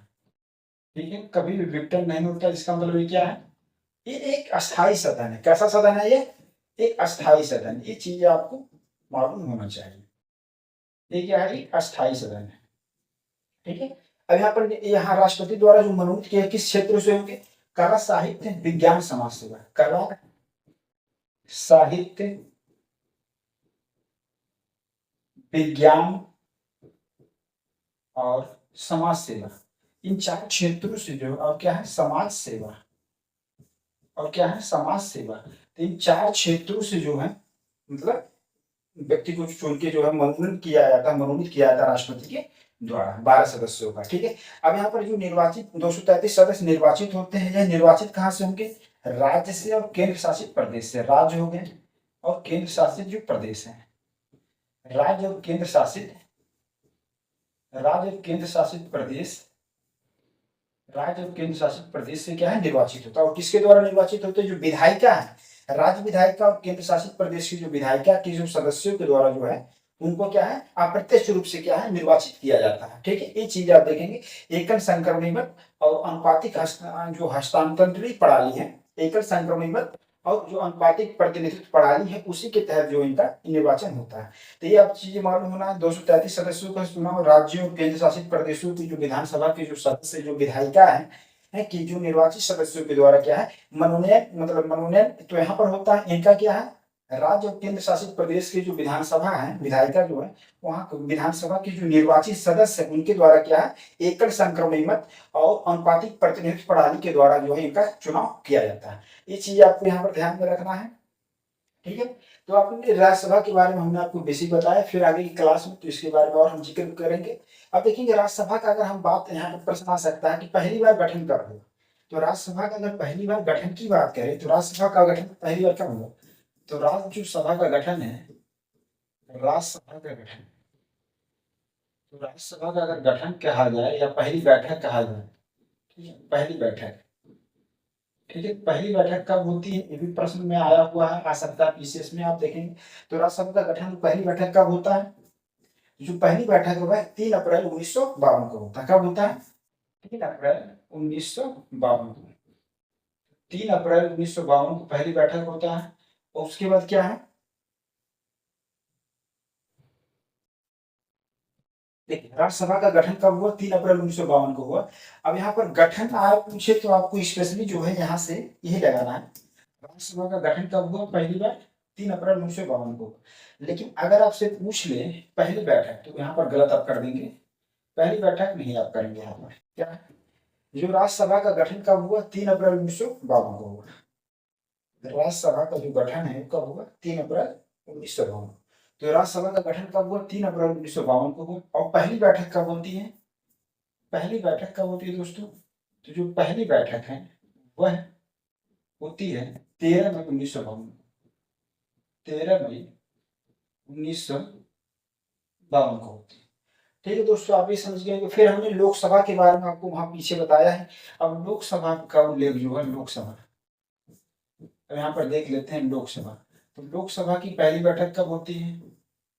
ठीक है। कभी भी विघटन नहीं होता, इसका मतलब ये क्या है, ये एक अस्थाई सदन है। कैसा सदन है ये, एक अस्थाई सदन। ये चीज आपको मालूम होना चाहिए, ये क्या है, एक अस्थाई सदन है, ठीक है। अब यहाँ पर यहाँ राष्ट्रपति द्वारा जो मनोनीत किया किस क्षेत्र से होंगे, कला साहित्य विज्ञान समाज सेवा, कला साहित्य विज्ञान और समाज सेवा, इन 4 क्षेत्रों से जो और क्या है समाज सेवा, और क्या है समाज सेवा। तो इन 4 क्षेत्रों से जो है मतलब व्यक्ति को चुन के जो है मनोनीत किया जाता है, मनोनीत किया जाता है राष्ट्रपति के द्वारा 12 सदस्यों का, ठीक है। अब यहाँ पर जो निर्वाचित 233 सदस्य निर्वाचित होते हैं, यह निर्वाचित कहाँ से होंगे, राज्य से और केंद्र शासित प्रदेश से। राज्य हो गए और केंद्र शासित जो प्रदेश है, राज्य और केंद्र शासित, राज्य और केंद्र शासित प्रदेश, राज्य और केंद्र शासित प्रदेश से क्या है निर्वाचित होता है। और किसके द्वारा निर्वाचित होते हैं, जो विधायिका है राज्य विधायिका और केंद्र शासित प्रदेश की जो विधायिका की जो सदस्यों के द्वारा जो है उनको क्या है अप्रत्यक्ष रूप से क्या है निर्वाचित किया जाता है, ठीक है। ये चीज आप देखेंगे। एकल संक्रमणी मत और अनुपातिक जो हस्तांतरित प्रणाली है, एकल संक्रमणी मत और जो अनुपातिक प्रतिनिधित्व प्रणाली है उसी के तहत जो इनका निर्वाचन होता है। तो ये आप चीजें मालूम होना है। 233 सदस्यों का चुनाव राज्यों और केंद्र शासित प्रदेशों की जो विधानसभा के जो सदस्य जो विधायिका है कि जो निर्वाचित सदस्यों के द्वारा क्या है मनोनयन मतलब मनोनयन तो यहाँ पर होता है। इनका क्या है राज्य और केंद्र शासित प्रदेश की जो विधानसभा है विधायिका जो है वहाँ विधानसभा के जो निर्वाचित सदस्य है उनके द्वारा क्या है एकल संक्रमणी मत और अनुपातिक प्रतिनिधित्व प्रणाली के द्वारा जो है इनका चुनाव किया जाता है। ये चीज आपको यहाँ पर ध्यान में रखना है, ठीक है। तो आपने राज्यसभा के बारे में हमने आपको बेसिक बताया, फिर आगे की क्लास में तो इसके बारे में और हम जिक्र करेंगे। अब देखेंगे राज्यसभा का अगर हम बात यहाँ पर प्रश्न आ सकता है कि पहली बार गठन कब हुआ। तो राज्यसभा का अगर पहली बार गठन की बात करें तो राज्यसभा का गठन पहली बार कब हुआ, तो राज्यसभा का गठन है, राज्यसभा का गठन, तो राज्यसभा का अगर गठन कहा जाए या पहली बैठक कहा जाए, ठीक है पहली बैठक, ठीक है पहली बैठक कब होती है ये भी प्रश्न में आया हुआ है, आ सकता है पीसीएस में आप देखेंगे। तो राज्यसभा का गठन पहली बैठक कब होता है, जो पहली बैठक है वह 3 अप्रैल 1952 को होता है। कब होता है, 3 अप्रैल 1952 को, 3 अप्रैल 1952 को पहली बैठक होता है। और उसके बाद क्या है, देखिए राज्यसभा का गठन कब हुआ, 3 अप्रैल 1952 को हुआ। अब यहाँ पर गठन आए पूछे तो आपको स्पेशली जो है यहाँ से यही लगाना है, राज्यसभा का गठन कब हुआ पहली बार 3 अप्रैल 1952 को। लेकिन अगर आपसे पूछ ले पहली बैठक तो यहाँ पर गलत आप कर देंगे, पहली बैठक नहीं आप करेंगे। यहाँ पर क्या है, जो राज्यसभा का गठन कब हुआ 3 अप्रैल 1952 को हुआ। राज्यसभा का जो गठन है कब हुआ 3 अप्रैल 1952। तो राज्यसभा का गठन कब हुआ 3 अप्रैल 1952 को हुआ। और पहली बैठक कब होती है, पहली बैठक कब होती है दोस्तों, तो जो पहली बैठक है वह होती है 13 मई 1952, 13 मई 1952 को होती है। ठीक है दोस्तों, आप ये समझ गए कि फिर हमने लोकसभा के बारे में आपको वहां पीछे बताया है। अब लोकसभा का उल्लेख जो है लोकसभा, तो यहाँ पर देख लेते हैं लोकसभा। तो लोकसभा की पहली बैठक कब होती है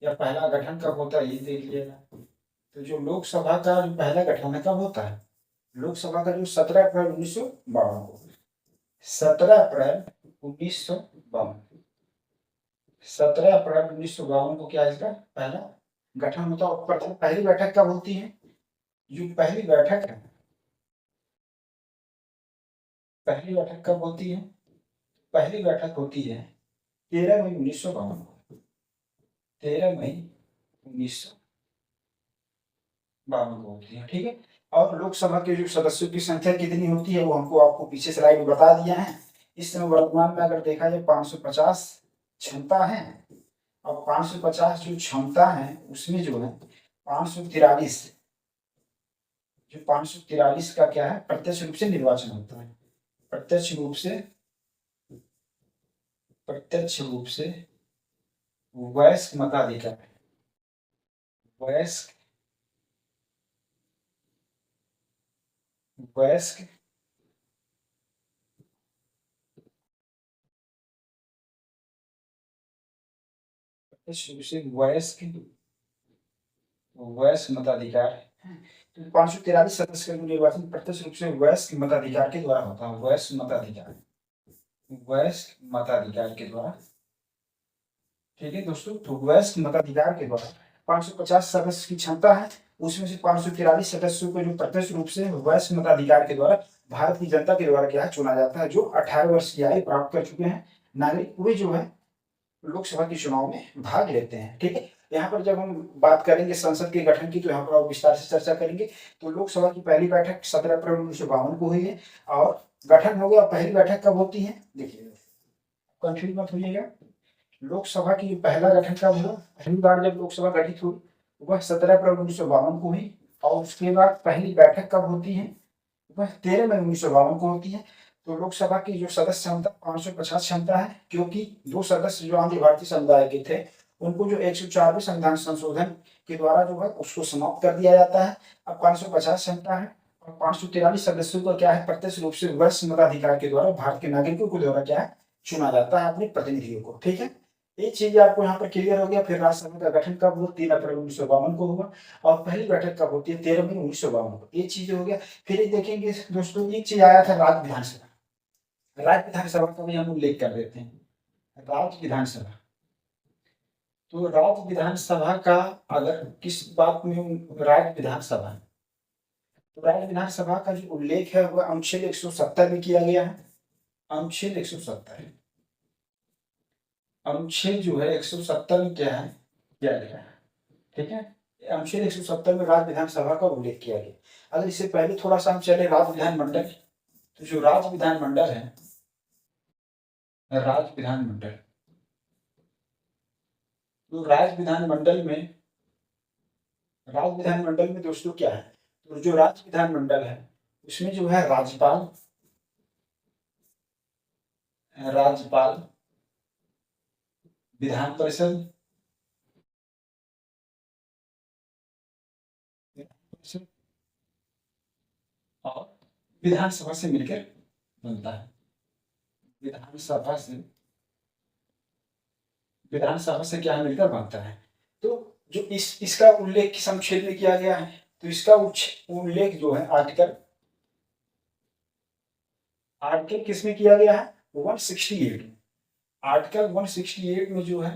या पहला गठन कब होता है, ये देख लिएगा। तो जो लोकसभा का जो पहला गठन है कब होता है, लोकसभा का जो 17 अप्रैल 1952 को, 17 अप्रैल 1952, 17 अप्रैल 1952 को क्या है इसका पहला गठन होता है। प्रथम पहली बैठक कब होती है, जो पहली बैठक है, पहली बैठक कब होती है, पहली बैठक होती है 13 मई 1952 को, 13 मई 1952 को होती है। ठीक है, और लोकसभा के जो सदस्यों की संख्या कितनी होती है वो हमको आपको पीछे स्लाइड में बता दिया है। इस समय वर्तमान में अगर देखा जाए 550 क्षमता है, और 550 जो क्षमता है उसमें जो है 543, जो 543 का क्या है प्रत्यक्ष रूप से निर्वाचन होता है, प्रत्यक्ष रूप से, प्रत्यक्ष रूप से वयस्क मताधिकार, वयस्क, वयस्क प्रत्यक्ष रूप से वयस्क, वयस्क मताधिकार है। तो 543 सदस्य का निर्वाचन प्रत्यक्ष रूप से वयस्क मताधिकार के द्वारा होता है, वयस्क मताधिकार, वयस्क मताधिकार के द्वारा। ठीक है दोस्तों, तो वयस्क मताधिकार के द्वारा 550 सदस्य की क्षमता है, उसमें से 543 सदस्यों को जो प्रत्यक्ष रूप से वयस्क मताधिकार के द्वारा भारत की जनता के द्वारा क्या है चुना जाता है, जो 18 वर्ष की आयु प्राप्त कर चुके हैं नागरिक, वे जो है लोकसभा के चुनाव में भाग लेते हैं। ठीक है, यहाँ पर जब हम बात करेंगे संसद के गठन की तो यहाँ पर और विस्तार से चर्चा करेंगे। तो लोकसभा की पहली बैठक 17 अप्रैल 1952 को हुई है, और गठन हो गया। पहली बैठक कब होती है, देखिए कंफ्यूज मत होइएगा। लोकसभा की पहला गठन कब हुआ, पहली बार जब लोकसभा गठित हुई वह 17 अप्रैल 1952 को हुई, और उसके बाद पहली बैठक कब होती है, वह 13 मई 1952 को होती है। तो लोकसभा की जो सदस्य क्षमता 550 क्षमता है, क्योंकि दो सदस्य जो आंध्र भारतीय समुदाय के थे उनको जो 104वें संविधान संशोधन के द्वारा जो है उसको समाप्त कर दिया जाता है। अब 550 क्षमता है, और 543 सदस्यों का क्या है प्रत्यक्ष रूप से वरिष्ठ मताधिकार के द्वारा भारत के नागरिकों के द्वारा क्या है चुना जाता है अपने प्रतिनिधियों को। ठीक है, ये चीज आपको यहाँ पर क्लियर हो गया। फिर राज्यसभा का गठन कब हुआ, 3 अप्रैल 1952 को हुआ, और पहली बैठक कब होती है 13 मई 1952 को, ये चीज हो गया। फिर ये देखेंगे दोस्तों, एक चीज आया था राज्य विधानसभा, राज्य विधानसभा का भी हम उल्लेख कर देते हैं, राज्य विधानसभा। तो राज्य विधानसभा का अगर किस बात में राज्य विधानसभा, तो राज्य विधानसभा का जो उल्लेख है वह अनुच्छेद 170 में किया गया है, अनुच्छेद 170, अनुच्छेद जो है 170 में क्या है किया गया है। ठीक है, अनुच्छेद 170 में राज्य विधानसभा का उल्लेख किया गया। अगर इससे पहले थोड़ा सा हम चले राज्य विधानमंडल, तो जो राज्य विधानमंडल है, राज्य विधानमंडल, तो राज्य विधानमंडल में, राज्य विधानमंडल में दोस्तों क्या है, तो जो राज्य विधानमंडल है उसमें जो है राज्यपाल, राज्यपाल, विधान परिषद, और विधानसभा से मिलकर बनता है, विधानसभा से, विधानसभा से क्या मिलकर बनता है। तो जो इसका उल्लेख किस अनुच्छेद में किया गया है, तो इसका उल्लेख जो है आर्टिकल, आर्टिकल किसमें किया गया है 168, आर्टिकल 168 में जो है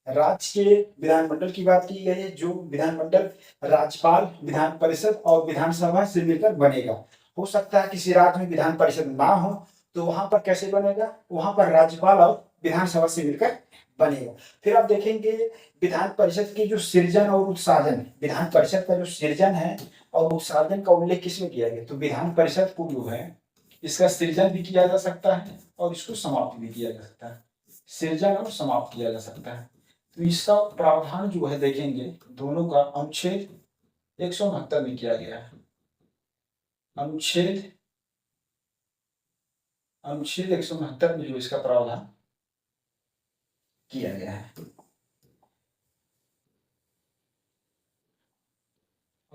राज्य के विधानमंडल की बात की गई है, जो विधानमंडल राज्यपाल, विधान परिषद और विधानसभा से मिलकर बनेगा। हो सकता है किसी राज्य में विधान परिषद ना हो, तो वहां पर कैसे बनेगा, वहां पर राज्यपाल और विधानसभा से मिलकर बनेगा। फिर आप देखेंगे विधान परिषद की जो सृजन और उत्साधन, विधान परिषद का जो सृजन है और उत्साधन का उल्लेख किसमें किया गया, तो विधान परिषद को जो है इसका सृजन भी किया जा सकता है और इसको समाप्त भी किया जा सकता है, सृजन और समाप्त किया जा सकता है। तो इसका प्रावधान जो है देखेंगे दोनों का अनुच्छेद 169 में किया गया है, अनुच्छेद, अनुच्छेद 169 में जो इसका प्रावधान किया गया है।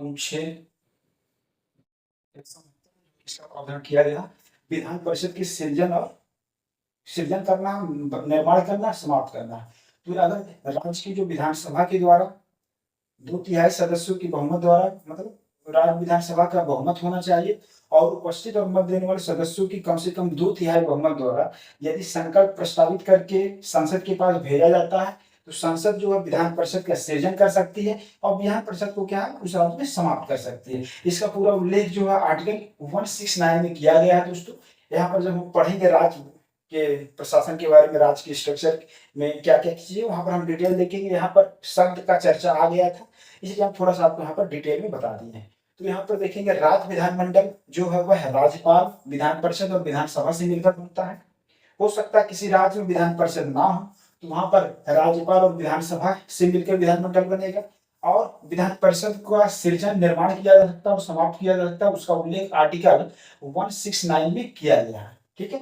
अनुच्छेद 169 इसका प्रावधान किया गया विधान परिषद की सृजन करना, निर्माण करना, समाप्त करना। तो अगर राज्य की जो विधानसभा के द्वारा 2/3 सदस्यों की बहुमत द्वारा, मतलब राज्य विधानसभा का बहुमत होना चाहिए और उपस्थित और मत देने वाले सदस्यों की कम से कम 2/3 बहुमत द्वारा यदि संकल्प प्रस्तावित करके संसद के पास भेजा जाता है तो संसद जो है विधान परिषद का सृजन कर सकती है और विधान परिषद को क्या है उस राज्य में समाप्त कर सकती है। इसका पूरा उल्लेख जो है आर्टिकल 169 में किया गया है दोस्तों। यहाँ पर जब हम पढ़ेंगे राज्य के प्रशासन के बारे में, राज्य के स्ट्रक्चर में क्या क्या चीजें, वहां पर हम डिटेल देखेंगे। यहाँ पर शब्द का चर्चा आ गया था, इसलिए हम थोड़ा सा आपको यहाँ पर डिटेल में बता दिए हैं। तो यहाँ पर देखेंगे राज्य विधानमंडल जो है वह राज्यपाल, विधान परिषद और विधानसभा से मिलकर बनता है। हो सकता है किसी राज्य में विधान परिषद ना हो तो वहां पर राज्यपाल और विधानसभा से मिलकर विधानमंडल बनेगा और विधान परिषद का सृजन, निर्माण किया जा सकता है और समाप्त किया जा सकता है। उसका उल्लेख आर्टिकल 169 में किया गया है। ठीक है,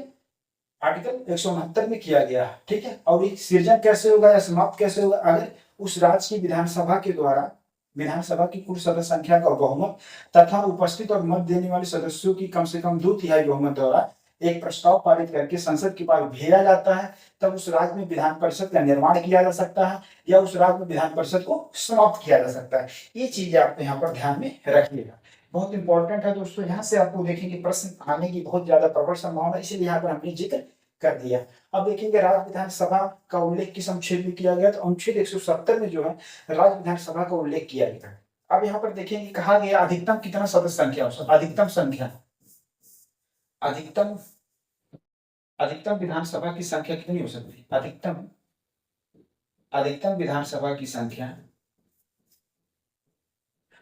आर्टिकल 169 में किया गया है। ठीक है, और ये सृजन कैसे होगा या समाप्त कैसे होगा? अगर उस राज्य की विधानसभा के द्वारा विधानसभा की कुल सदस्य संख्या का बहुमत तथा उपस्थित और मत देने वाले सदस्यों की कम से कम 2/3 बहुमत द्वारा एक प्रस्ताव पारित करके संसद के पास भेजा जाता है, तब उस राज्य में विधान परिषद का निर्माण किया जा सकता है या उस राज्य में विधान परिषद को समाप्त किया जा सकता है। ये चीजें आप यहाँ पर ध्यान में रखिएगा, बहुत इंपॉर्टेंट है दोस्तों। यहाँ से आपको देखेंगे प्रश्न आने की बहुत ज्यादा प्रबल संभावना, इसीलिए यहाँ पर हमने जिक्र कर दिया। अब देखेंगे राज्य विधानसभा का उल्लेख किस अनुच्छेद में किया गया, तो अनुच्छेद 170 में जो है राज्य विधानसभा का उल्लेख किया गया। अब यहाँ पर देखेंगे कहा गया अधिकतम कितना सदस्य संख्या, अधिकतम संख्या, अधिकतम विधानसभा की संख्या कितनी हो सकती है? अधिकतम विधानसभा की संख्या,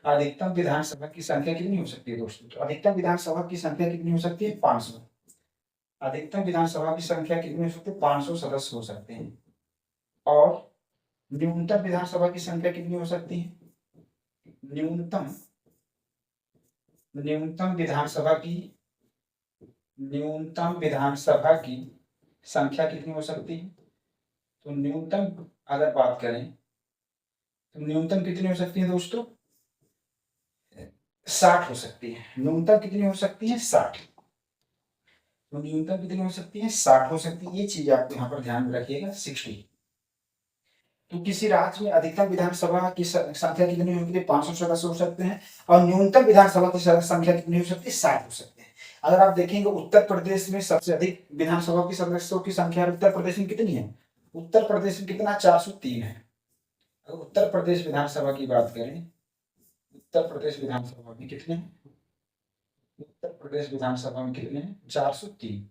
अधिकतम विधानसभा की संख्या कितनी हो सकती है दोस्तों? तो अधिकतम विधानसभा की संख्या कितनी हो सकती है? 500। अधिकतम विधानसभा की संख्या कितनी हो सकती है? 500 सदस्य हो सकते हैं। और न्यूनतम विधानसभा की संख्या कितनी हो सकती है? न्यूनतम विधानसभा की संख्या कितनी हो सकती है? तो न्यूनतम अगर बात करें तो न्यूनतम कितनी हो सकती है दोस्तों? 60 हो सकती है। न्यूनतम कितनी हो सकती है? 60। तो न्यूनतम कितनी हो सकती है? 60 हो सकती है। ये चीज आप यहाँ पर ध्यान में रखिएगा, 60। तो किसी राज्य में अधिकतम विधानसभा की संख्या कितनी होगी? 500 सदस्य हो सकते हैं और न्यूनतम विधानसभा की संख्या कितनी हो सकती है? 60 हो सकते हैं। अगर आप देखेंगे उत्तर प्रदेश में सबसे अधिक विधानसभा की सदस्यों की संख्या उत्तर प्रदेश में कितनी है? उत्तर प्रदेश में कितना? 403 है। अगर उत्तर प्रदेश विधानसभा की बात करें, उत्तर प्रदेश विधानसभा में कितने हैं? उत्तर प्रदेश विधानसभा में कितने हैं? 403।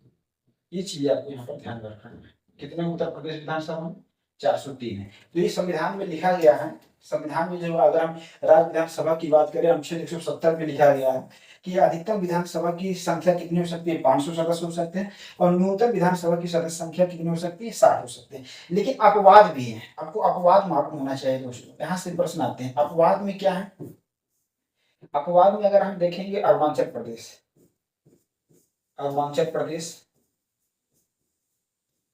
ये चीज आपको यहाँ पर ध्यान रखना है। कितने उत्तर प्रदेश विधानसभा में? 403 है। तो ये संविधान में लिखा गया है। संविधान में जो अगर हम राज्य विधानसभा की बात करें, अनुच्छेद 170 में लिखा गया है कि अधिकतम विधानसभा की संख्या कितनी हो सकती है? 500 सदस्य हो सकते हैं और न्यूनतम विधानसभा की सदस्य संख्या कितनी हो सकती है? 60 हो सकते हैं। लेकिन अपवाद भी है, आपको अपवाद मालूम होना चाहिए दोस्तों। यहाँ से प्रश्न आते हैं, अपवाद में क्या है? अपवाद में अगर हम देखेंगे अरुणाचल प्रदेश, अरुणाचल प्रदेश,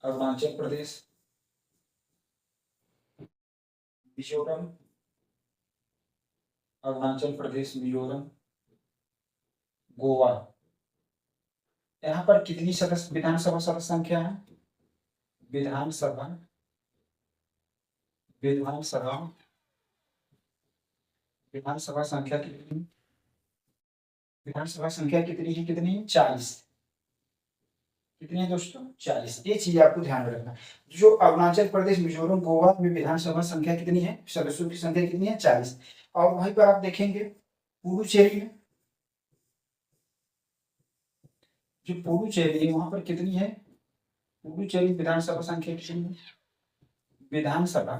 अरुणाचल प्रदेश, मिजोरम, अरुणाचल प्रदेश, मिजोरम, गोवा, यहाँ पर कितनी सदस्य विधानसभा सदस्य संख्या है? विधानसभा विधानसभा संख्या कितनी? विधानसभा संख्या कितनी है? कितनी है? 40। कितनी है दोस्तों? 40। ये चीज आपको ध्यान में रखना। जो अरुणाचल प्रदेश, मिजोरम, गोवा में विधानसभा संख्या कितनी है? सदस्यों की संख्या कितनी है? 40। और वहीं पर आप देखेंगे पुडुचेरी में, जो पुडुचेरी है वहां पर कितनी है? पुडुचेरी विधानसभा संख्या कितनी है? विधानसभा,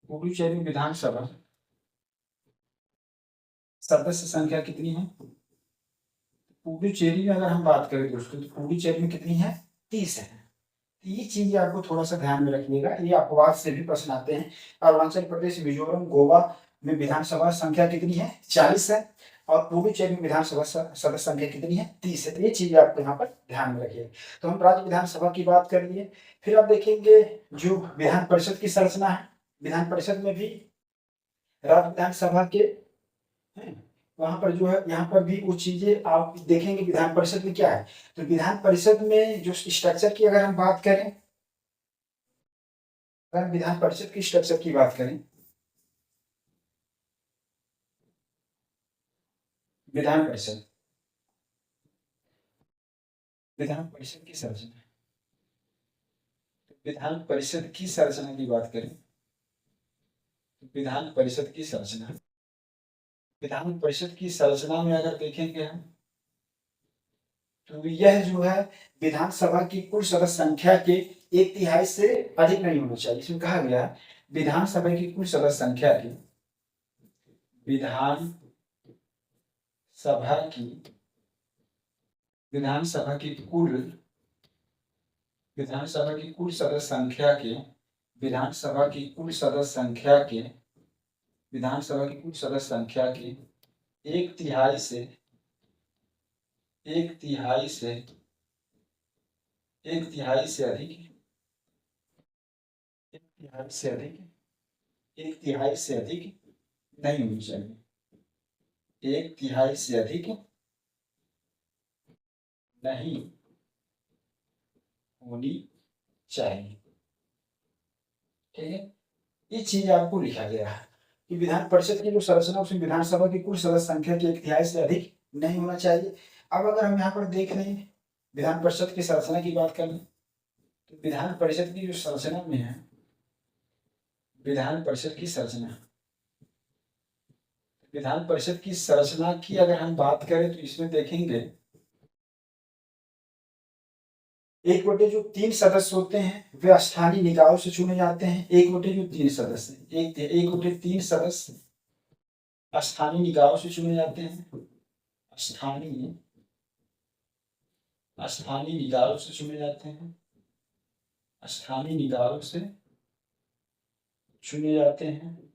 पुडुचेरी विधानसभा सदस्य संख्या कितनी है? पुडुचेरी में अगर हम बात करें दोस्तों तो पुडुचेरी में कितनी है? 30 है। ये चीज आपको थोड़ा सा ध्यान में रखिएगा, ये अपवाद से भी प्रश्न आते हैं। अरुणाचल प्रदेश, मिजोरम, गोवा में विधानसभा संख्या कितनी है? 40 है और पुडुचेरी में विधानसभा सदस्य संख्या कितनी है? 30 है। तो ये चीज आपको यहाँ पर ध्यान में रखिए। तो हम राज्य विधानसभा की बात कर लिए। फिर आप देखेंगे जो विधान परिषद की संरचना है, विधान परिषद में भी राज्य विधानसभा के हैं, वहां पर जो है यहाँ पर भी वो चीजें आप देखेंगे विधान परिषद में क्या है। तो विधान परिषद में जो स्ट्रक्चर की अगर हम बात करें, अगर विधान परिषद की स्ट्रक्चर की बात करें, विधान परिषद विधान परिषद की संरचना, विधान परिषद की संरचना की बात करें, विधान परिषद की संरचना, विधान परिषद की संरचना में अगर देखेंगे हम, तो यह जो है विधानसभा की कुल सदस्य संख्या के 1/3 से अधिक नहीं होना चाहिए। इसमें कहा गया विधानसभा की कुल सदस्य संख्या की, विधान सभा की विधानसभा की कुल विधानसभा की कुल सदस्य संख्या के विधानसभा की कुल सदस्य संख्या के विधानसभा की कुल सदस्य संख्या के 1/3 से 1/3 से 1/3 से अधिक 1/3 से अधिक 1/3 से अधिक नहीं होनी चाहिए। 1/3 से अधिक नहीं होनी चाहिए। ठीक है, ये चीज आपको लिखा गया है कि विधान परिषद की जो संरचना उसमें विधानसभा की कुल सदस्य संख्या के 1/3 से अधिक नहीं होना चाहिए। अब अगर हम यहाँ पर देख रहे हैं विधान परिषद की संरचना की बात करें, तो विधान परिषद की जो संरचना में है, विधान परिषद की संरचना विधान परिषद की संरचना की अगर हम बात करें तो इसमें देखेंगे 1/3 सदस्य होते हैं वे स्थानीय निकायों से चुने जाते हैं। 1/3 सदस्य 1/3 सदस्य स्थानीय निकायों से चुने जाते हैं। स्थानीय स्थानीय निकायों से चुने जाते हैं। स्थानीय निकायों से चुने जाते हैं।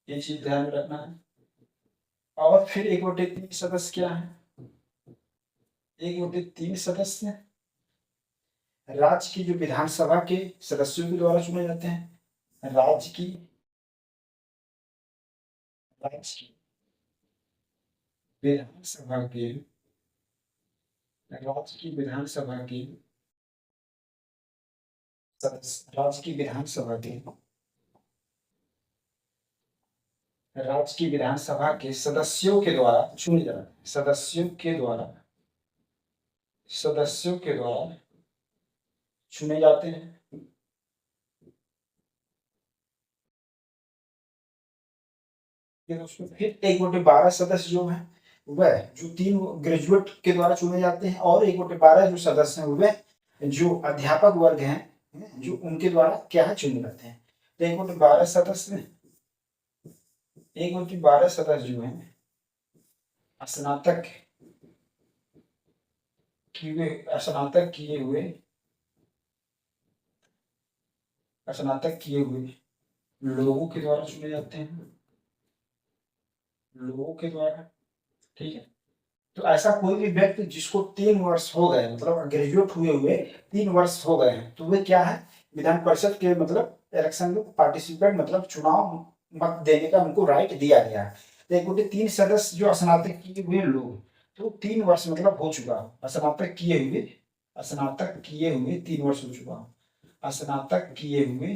ये चीज ध्यान में रखना है। और फिर 1/3 सदस्य क्या है? 1/3 सदस्य राज्य की जो विधानसभा के सदस्यों के द्वारा चुने जाते हैं। राज्य की विधानसभा के राज्य की विधानसभा के सदस्य राज्य की विधानसभा के राज्य की विधानसभा के सदस्यों के द्वारा चुने जाते हैं। सदस्यों के द्वारा चुने जाते हैं। फिर 1/12 सदस्य जो है वह जो 3 ग्रेजुएट के द्वारा चुने जाते हैं, और 1/12 जो सदस्य हैं वह जो अध्यापक वर्ग हैं जो उनके द्वारा क्या है चुने जाते हैं। तो 1/12 सदस्य 1/12 सदस्य जो है स्नातक स्नातक किए हुए लोगों के द्वारा चुने जाते हैं। लोगों के द्वारा, ठीक है। तो ऐसा कोई भी व्यक्ति जिसको 3 वर्ष हो गए, मतलब ग्रेजुएट हुए 3 वर्ष हो गए हैं, तो वे क्या है विधान परिषद के मतलब इलेक्शन में पार्टिसिपेट मतलब चुनाव मत देने का उनको राइट दिया गया है। तो 1/3 सदस्य जो स्नातक किए हुए लोग, तो 3 वर्ष मतलब हो चुका हो, स्नातक किए हुए 3 वर्ष हो चुका हो, स्नातक किए हुए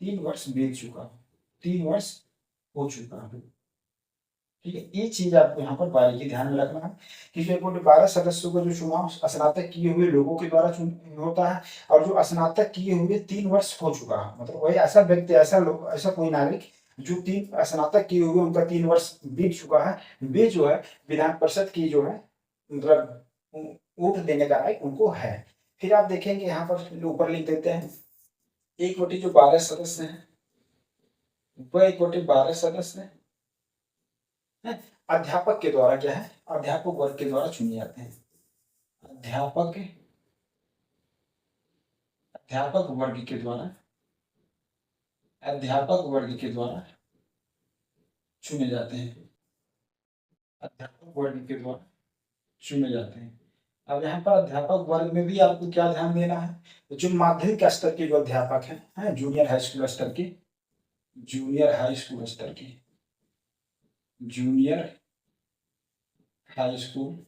3 वर्ष बीत चुका हो, 3 वर्ष हो चुका है। ठीक है, ये चीज आपको यहाँ पर बारीकी ध्यान में रखना है कि जो 1/12 सदस्यों का जो चुनाव स्नातक किए हुए लोगों के द्वारा होता है, और जो स्नातक किए हुए 3 वर्ष हो चुका है, मतलब वही ऐसा व्यक्ति ऐसा कोई नागरिक जो 3 स्नातक किए हुए उनका 3 वर्ष बीत चुका है, वे जो है विधान परिषद की जो है मतलब वोट देने का राइट उनको है। फिर आप देखेंगे यहाँ पर ऊपर लिख देते हैं 1/12 सदस्य है, वह 1/12 सदस्य है अध्यापक के द्वारा क्या है, अध्यापक वर्ग के द्वारा चुने जाते हैं। अध्यापक वर्ग के द्वारा चुने जाते हैं। अध्यापक वर्ग के द्वारा चुने जाते हैं। अब यहाँ पर अध्यापक वर्ग में भी आपको क्या ध्यान देना है, तो जो माध्यमिक स्तर के जो अध्यापक हैं, जूनियर हाई स्कूल स्तर के, जूनियर हाई स्कूल स्तर के, जूनियर हाई स्कूल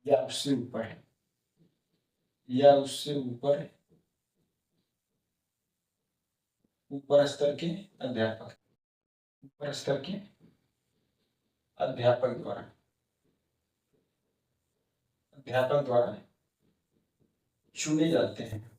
या उससे ऊपर, या उससे ऊपर, ऊपर स्तर के अध्यापक, ऊपर स्तर के अध्यापक द्वारा, अध्यापक द्वारा चुने जाते हैं।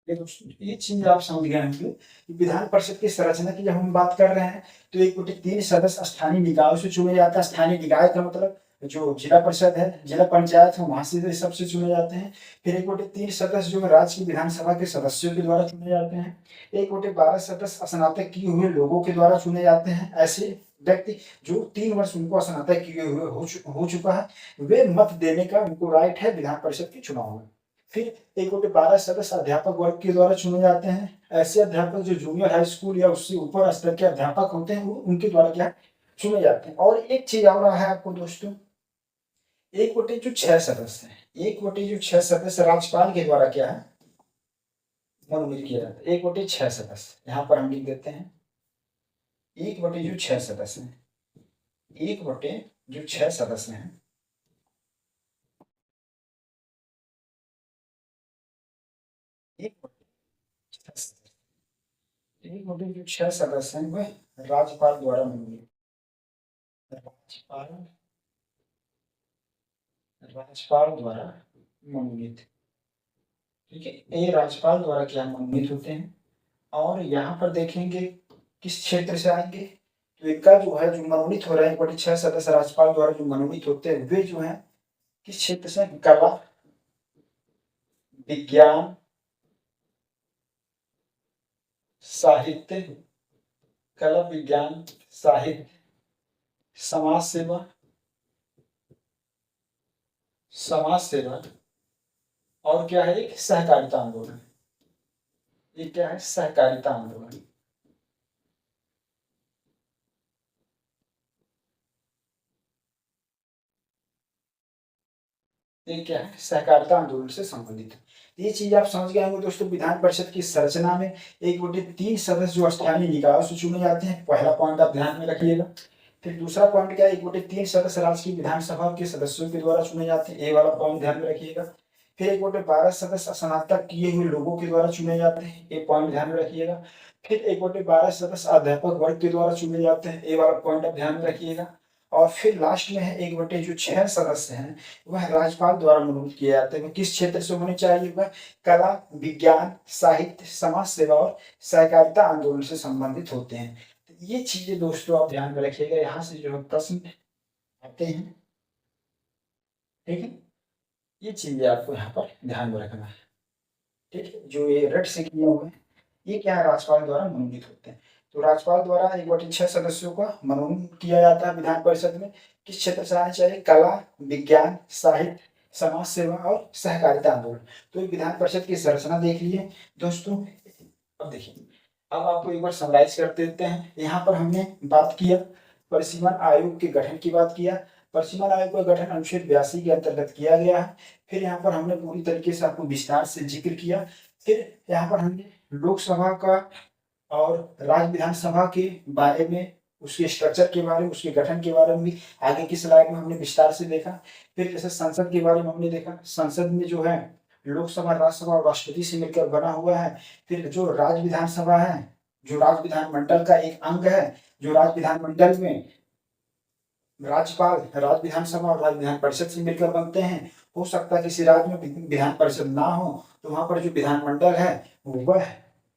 ये दोस्तों ये चीज आप समझ गए होंगे कि विधान परिषद की संरचना की जब हम बात कर रहे हैं तो एक कोटि 3 सदस्य स्थानीय निकायों से चुने जाते हैं। स्थानीय निकाय का मतलब जो जिला परिषद है, जिला पंचायत है, वहां से सबसे चुने जाते हैं। फिर एक कोटि 3 सदस्य जो है राज्य की विधानसभा के सदस्यों के द्वारा चुने जाते हैं। एक कोटि 12 सदस्य स्नातक किए हुए लोगों के द्वारा चुने जाते हैं। ऐसे व्यक्ति जो 3 वर्ष उनको स्नातक किए हुए हो चुका है, वे मत देने का उनको राइट है विधान परिषद के चुनाव में। फिर एक कोटि 12 सदस्य अध्यापक वर्ग के द्वारा चुने जाते हैं। ऐसे अध्यापक जो जूनियर हाई स्कूल या उससे ऊपर स्तर के अध्यापक होते हैं, वो उनके द्वारा क्या चुने जाते हैं। और एक चीज और रहा है आपको दोस्तों, एक कोटि जो 6 सदस्य हैं, एक कोटि जो 6 सदस्य राज्यपाल के द्वारा क्या है मनोनीत किया जाता है। एक कोटि 6 सदस्य, यहाँ पर हम लिख देते हैं एक कोटि जो 6 सदस्य हैं, एक कोटि जो 6 सदस्य हैं, एक कोटि 6 सदस्य, एक कोटि जो 6 सदस्य हैं वह राज्यपाल द्वारा मनोनीत, राज्यपाल, राज्यपाल द्वारा मनोनीत। ठीक है, ये राज्यपाल द्वारा क्या मनोनीत होते हैं। और यहाँ पर देखेंगे किस क्षेत्र से आएंगे, तो इनका जो है जो मनोनीत हो रहे हैं कोटि 6 सदस्य राज्यपाल द्वारा जो मनोनीत होते हैं वे जो है किस क्षेत्र से, कला, विज्ञान, साहित्य, कला विज्ञान साहित्य, समाज सेवा, समाज सेवा, और क्या है एक सहकारिता आंदोलन। ये क्या है, सहकारिता आंदोलन। ये क्या है, सहकारिता आंदोलन से संबंधित है। ये चीज आप समझ गए होंगे दोस्तों। विधान परिषद की संरचना में एक कोटि 3 सदस्य जो स्थानीय निकायों से चुने जाते हैं, पहला पॉइंट आप ध्यान में रखिएगा। फिर दूसरा पॉइंट क्या है, एक कोटि 3 सदस्य राज्य की विधानसभा के सदस्यों के द्वारा चुने जाते हैं, ये वाला पॉइंट ध्यान में रखिएगा। फिर एक कोटि 12 सदस्य स्नातक किए हुए लोगों के द्वारा चुने जाते हैं, ये पॉइंट ध्यान में रखिएगा। फिर एक कोटि 12 सदस्य अध्यापक वर्ग के द्वारा चुने जाते हैं, ये वाला पॉइंट आप ध्यान में रखिएगा। और फिर लास्ट में है एक बटे जो 6 सदस्य हैं वह राज्यपाल द्वारा मनोनीत किए जाते हैं। किस क्षेत्र से होने चाहिए, वह कला, विज्ञान, साहित्य, समाज सेवा और सहकारिता आंदोलन से संबंधित होते हैं। तो ये चीजें दोस्तों आप ध्यान में रखिएगा, यहाँ से जो है प्रश्न आते हैं। ठीक है, ये चीजें आपको यहाँ पर ध्यान में रखना है। ठीक है, जो ये रट से किए हुए हैं ये क्या है, राज्यपाल द्वारा मनोनीत होते हैं। तो राज्यपाल द्वारा एक बटे 6 सदस्यों का मनोनीत किया जाता है विधान परिषद में। किस क्षेत्र से आने चाहिए, कला, विज्ञान, साहित्य, समाज सेवा और सहकारिता आंदोलन। तो विधान परिषद की संरचना देख लिए दोस्तों। अब देखिए, अब आपको एक बार समराइज कर देते हैं। यहाँ पर हमने बात किया परिसीमन आयोग के गठन की बात किया। परिसीमन आयोग का गठन अनुच्छेद 82 के अंतर्गत किया गया है। फिर यहाँ पर हमने पूरी तरीके से आपको विस्तार से जिक्र किया। फिर यहाँ पर हमने लोकसभा का और राज्य विधानसभा के बारे में, उसके स्ट्रक्चर के बारे में, उसके गठन के बारे में भी आगे की स्लाइड में हमने विस्तार से देखा। फिर जैसे संसद के बारे में हमने देखा, संसद में जो है लोकसभा, राज्यसभा और राष्ट्रपति से मिलकर बना हुआ है। फिर जो राज्य विधानसभा है, जो राज्य विधानमंडल का एक अंग है, जो राज्य विधानमंडल में राज्यपाल, राज्य विधानसभा और राज्य विधान परिषद से मिलकर बनते हैं। हो सकता है किसी राज्य में विधान परिषद ना हो, तो वहां पर जो विधानमंडल है वह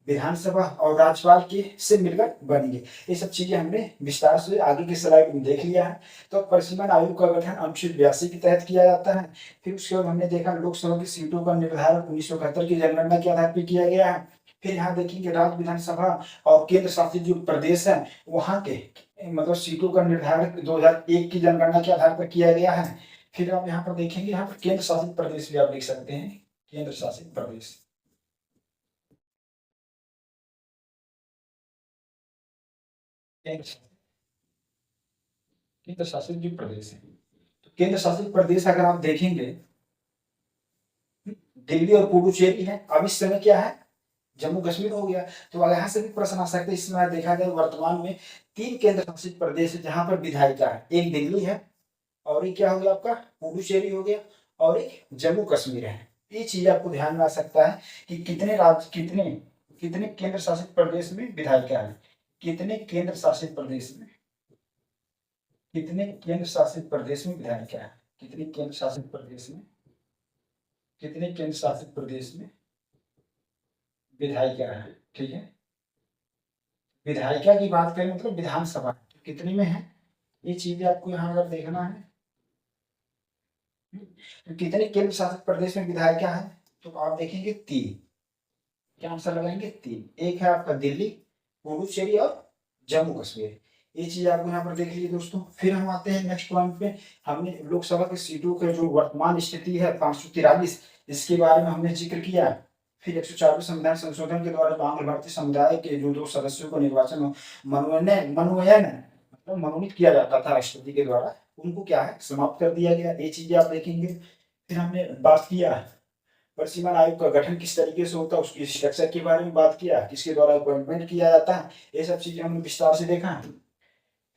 विधानसभा और राज्यपाल के से मिलकर बनेंगे। ये सब चीजें हमने विस्तार से आगे की स्लाइड में देख लिया है। तो परिसीमन आयोग का गठन अनुच्छेद 82 के तहत किया जाता है। फिर उसके बाद हमने देखा लोकसभा की सीटों का निर्धारण 1971 की जनगणना के आधार पर किया गया है। फिर यहाँ देखेंगे राज्य विधानसभा और केंद्र शासित जो प्रदेश है वहां के मतलब सीटों का निर्धारण 2001 की जनगणना के आधार पर किया गया है। फिर आप यहाँ पर देखेंगे, यहाँ पर केंद्र शासित प्रदेश भी आप लिख सकते हैं, केंद्र शासित प्रदेश। केंद्र शासित केंद्र शासित जो प्रदेश है, तो केंद्र शासित प्रदेश अगर आप देखेंगे दिल्ली और पुडुचेरी है। अब इस समय क्या है, जम्मू कश्मीर हो गया। तो अगर यहाँ से भी प्रश्न आ सकते हैं। इस समय देखा जाए वर्तमान में 3 केंद्र शासित प्रदेश है जहां पर विधायिका है। एक दिल्ली है, और एक क्या हो गया आपका पुडुचेरी हो गया, और एक जम्मू कश्मीर है। ये चीज आपको ध्यान में आ सकता है कि कितने राज्य, कितने कितने केंद्र शासित प्रदेश में विधायिका है, कितने केंद्र शासित प्रदेश में, कितने केंद्र शासित प्रदेश में विधायिका है, कितने केंद्र शासित प्रदेश में, कितने केंद्र शासित प्रदेश में विधायिका है। ठीक है, विधायिका की बात करें मतलब विधानसभा, तो कितने में है, ये चीजें आपको यहाँ अगर देखना है। तो कितने केंद्र शासित प्रदेश में विधायिका है, तो आप देखेंगे 3। क्या आंसर लगाएंगे, 3। एक है आपका दिल्ली, पुडुचेरी और जम्मू कश्मीर। ये चीज आपको यहाँ पर देख लीजिए दोस्तों। फिर हम आते हैं नेक्स्ट पॉइंट पे। हमने लोकसभा की सीटों के जो वर्तमान स्थिति है 543, इसके बारे में हमने जिक्र किया। फिर 124 संविधान संशोधन के द्वारा बांग्ला भारतीय समुदाय के जो 2 सदस्यों को निर्वाचन मनोनयन मतलब मनोनीत किया जाता था राष्ट्रपति के द्वारा, उनको क्या है समाप्त कर दिया गया। ये चीजें आप देखेंगे। फिर हमने बात किया परिसीमन आयोग का गठन किस तरीके से होता है, उसकी स्ट्रक्चर के बारे में बात किया, किसके द्वारा अपॉइंटमेंट किया जाता है, ये सब चीजें हमने विस्तार से देखा।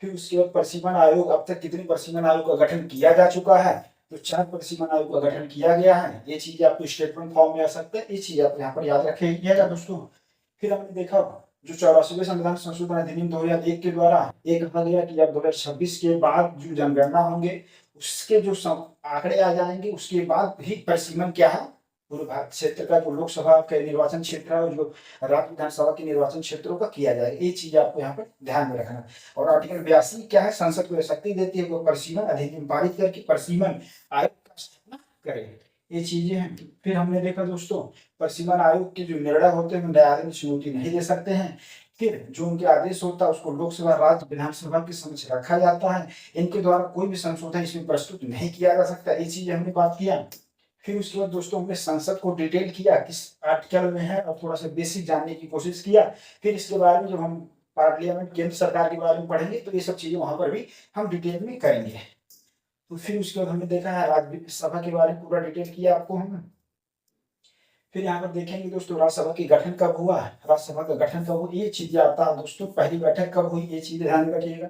फिर उसके बाद परिसीमन आयोग, अब तक कितने परिसीमन आयोग का गठन किया जा चुका है, तो 4 परिसीमन आयोग का गठन किया गया है। ये चीज आपको स्टेटमेंट फॉर्म में आ सकता है, ये चीज आप यहाँ पर याद रखिएगा दोस्तों। फिर हमने देखा जो 84वें संविधान संशोधन अधिनियम 2001 के द्वारा ये कहा गया कि अब 2026 के बाद जो जनगणना होंगे उसके जो आंकड़े आ जाएंगे, उसके बाद भी परिसीमन क्या है पूरे भारत क्षेत्र का जो लोकसभा के निर्वाचन क्षेत्र है और जो राज्य विधानसभा के निर्वाचन क्षेत्रों का किया जाएगा। ये चीज आपको यहाँ पर ध्यान में रखना। और आर्टिकल 82 क्या है, संसद को शक्ति देती है वो परिसीमन अधिनियम पारित करके परिसीमन आयोग का स्थापना करे। ये चीजें हैं। फिर हमने देखा दोस्तों परिसीमन आयोग के जो निर्णय होते हैं न्यायालय में चुनौती नहीं दे सकते हैं। फिर जो उनके आदेश होता है उसको लोकसभा राज्य विधानसभा के समक्ष रखा जाता है। इनके द्वारा कोई भी संशोधन इसमें प्रस्तुत नहीं किया जा सकता। ये चीज हमने बात किया। फिर उसके बाद दोस्तों हमने संसद को डिटेल किया किस आर्टिकल में है और थोड़ा सा बेसिक जानने की कोशिश किया। फिर इसके बारे में जब हम पार्लियामेंट केंद्र सरकार के बारे में पढ़ेंगे तो ये सब चीजें वहां पर भी हम डिटेल में करेंगे। तो फिर उसके बाद हमने देखा है राज्यसभा के बारे में पूरा डिटेल किया आपको हमने। फिर यहाँ पर देखेंगे दोस्तों राज्यसभा की गठन कब हुआ, राज्यसभा का गठन कब हुआ, ये चीजें आता है दोस्तों। पहली बैठक कब हुई, ये चीजें ध्यान में रखिएगा।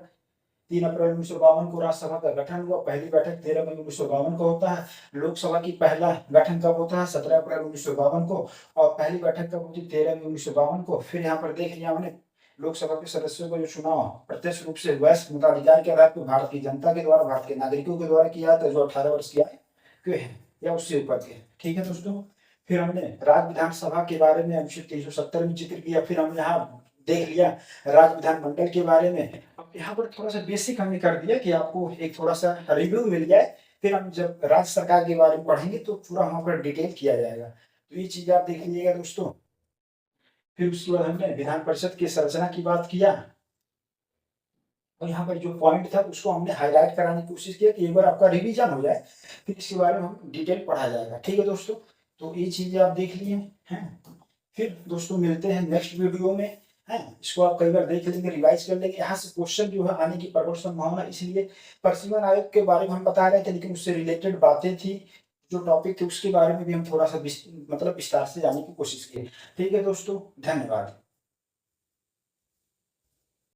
3 अप्रैल 1952 को राज्यसभा का गठन हुआ। पहली बैठक 13 मई 1952 को होता है। लोकसभा की पहला गठन कब होता है, 17 अप्रैल 1952 को। और पहली बैठक कब होती है, 13 मई 1952 को। फिर यहाँ पर देख लिया हमने लोकसभा के सदस्यों का जो चुनाव प्रत्यक्ष रूप से वयस्क मताधिकार के आधार पर भारत की जनता के द्वारा, भारत के नागरिकों के द्वारा किया जाता है जो 18 वर्ष की आयु के हैं या उससे ऊपर के। ठीक है दोस्तों। फिर हमने राज्य विधानसभा के बारे में अनुच्छेद 370 में जिक्र किया। फिर हमने यहाँ देख लिया राज्य विधानमंडल के बारे में। अब यहाँ पर थोड़ा सा बेसिक हमने कर दिया कि आपको एक थोड़ा सा रिव्यू मिल जाए। फिर हम जब राज्य सरकार के बारे में पढ़ेंगे तो पूरा वहां पर डिटेल किया जाएगा। तो ये चीज आप देख लीजिएगा दोस्तों। फिर उसके बाद हमने विधान परिषद की संरचना की बात किया और यहाँ पर जो पॉइंट था उसको हमने हाईलाइट कराने की कोशिश किया कि एक बार आपका रिवीजन हो जाए, फिर इसके बारे में हम डिटेल पढ़ा जाएगा। ठीक है दोस्तों। तो ये चीजें आप देख लिए हैं। फिर दोस्तों मिलते हैं नेक्स्ट वीडियो में है। इसको आप कई बार देख लेंगे, रिवाइज कर लेंगे। यहाँ से क्वेश्चन जो है आने की प्रबल संभावना, इसलिए परिसीमन आयोग के बारे में हम बता रहे थे लेकिन उससे रिलेटेड बातें थी जो टॉपिक थे उसके बारे में भी हम थोड़ा सा मतलब विस्तार से जानने की कोशिश की। ठीक है दोस्तों, धन्यवाद।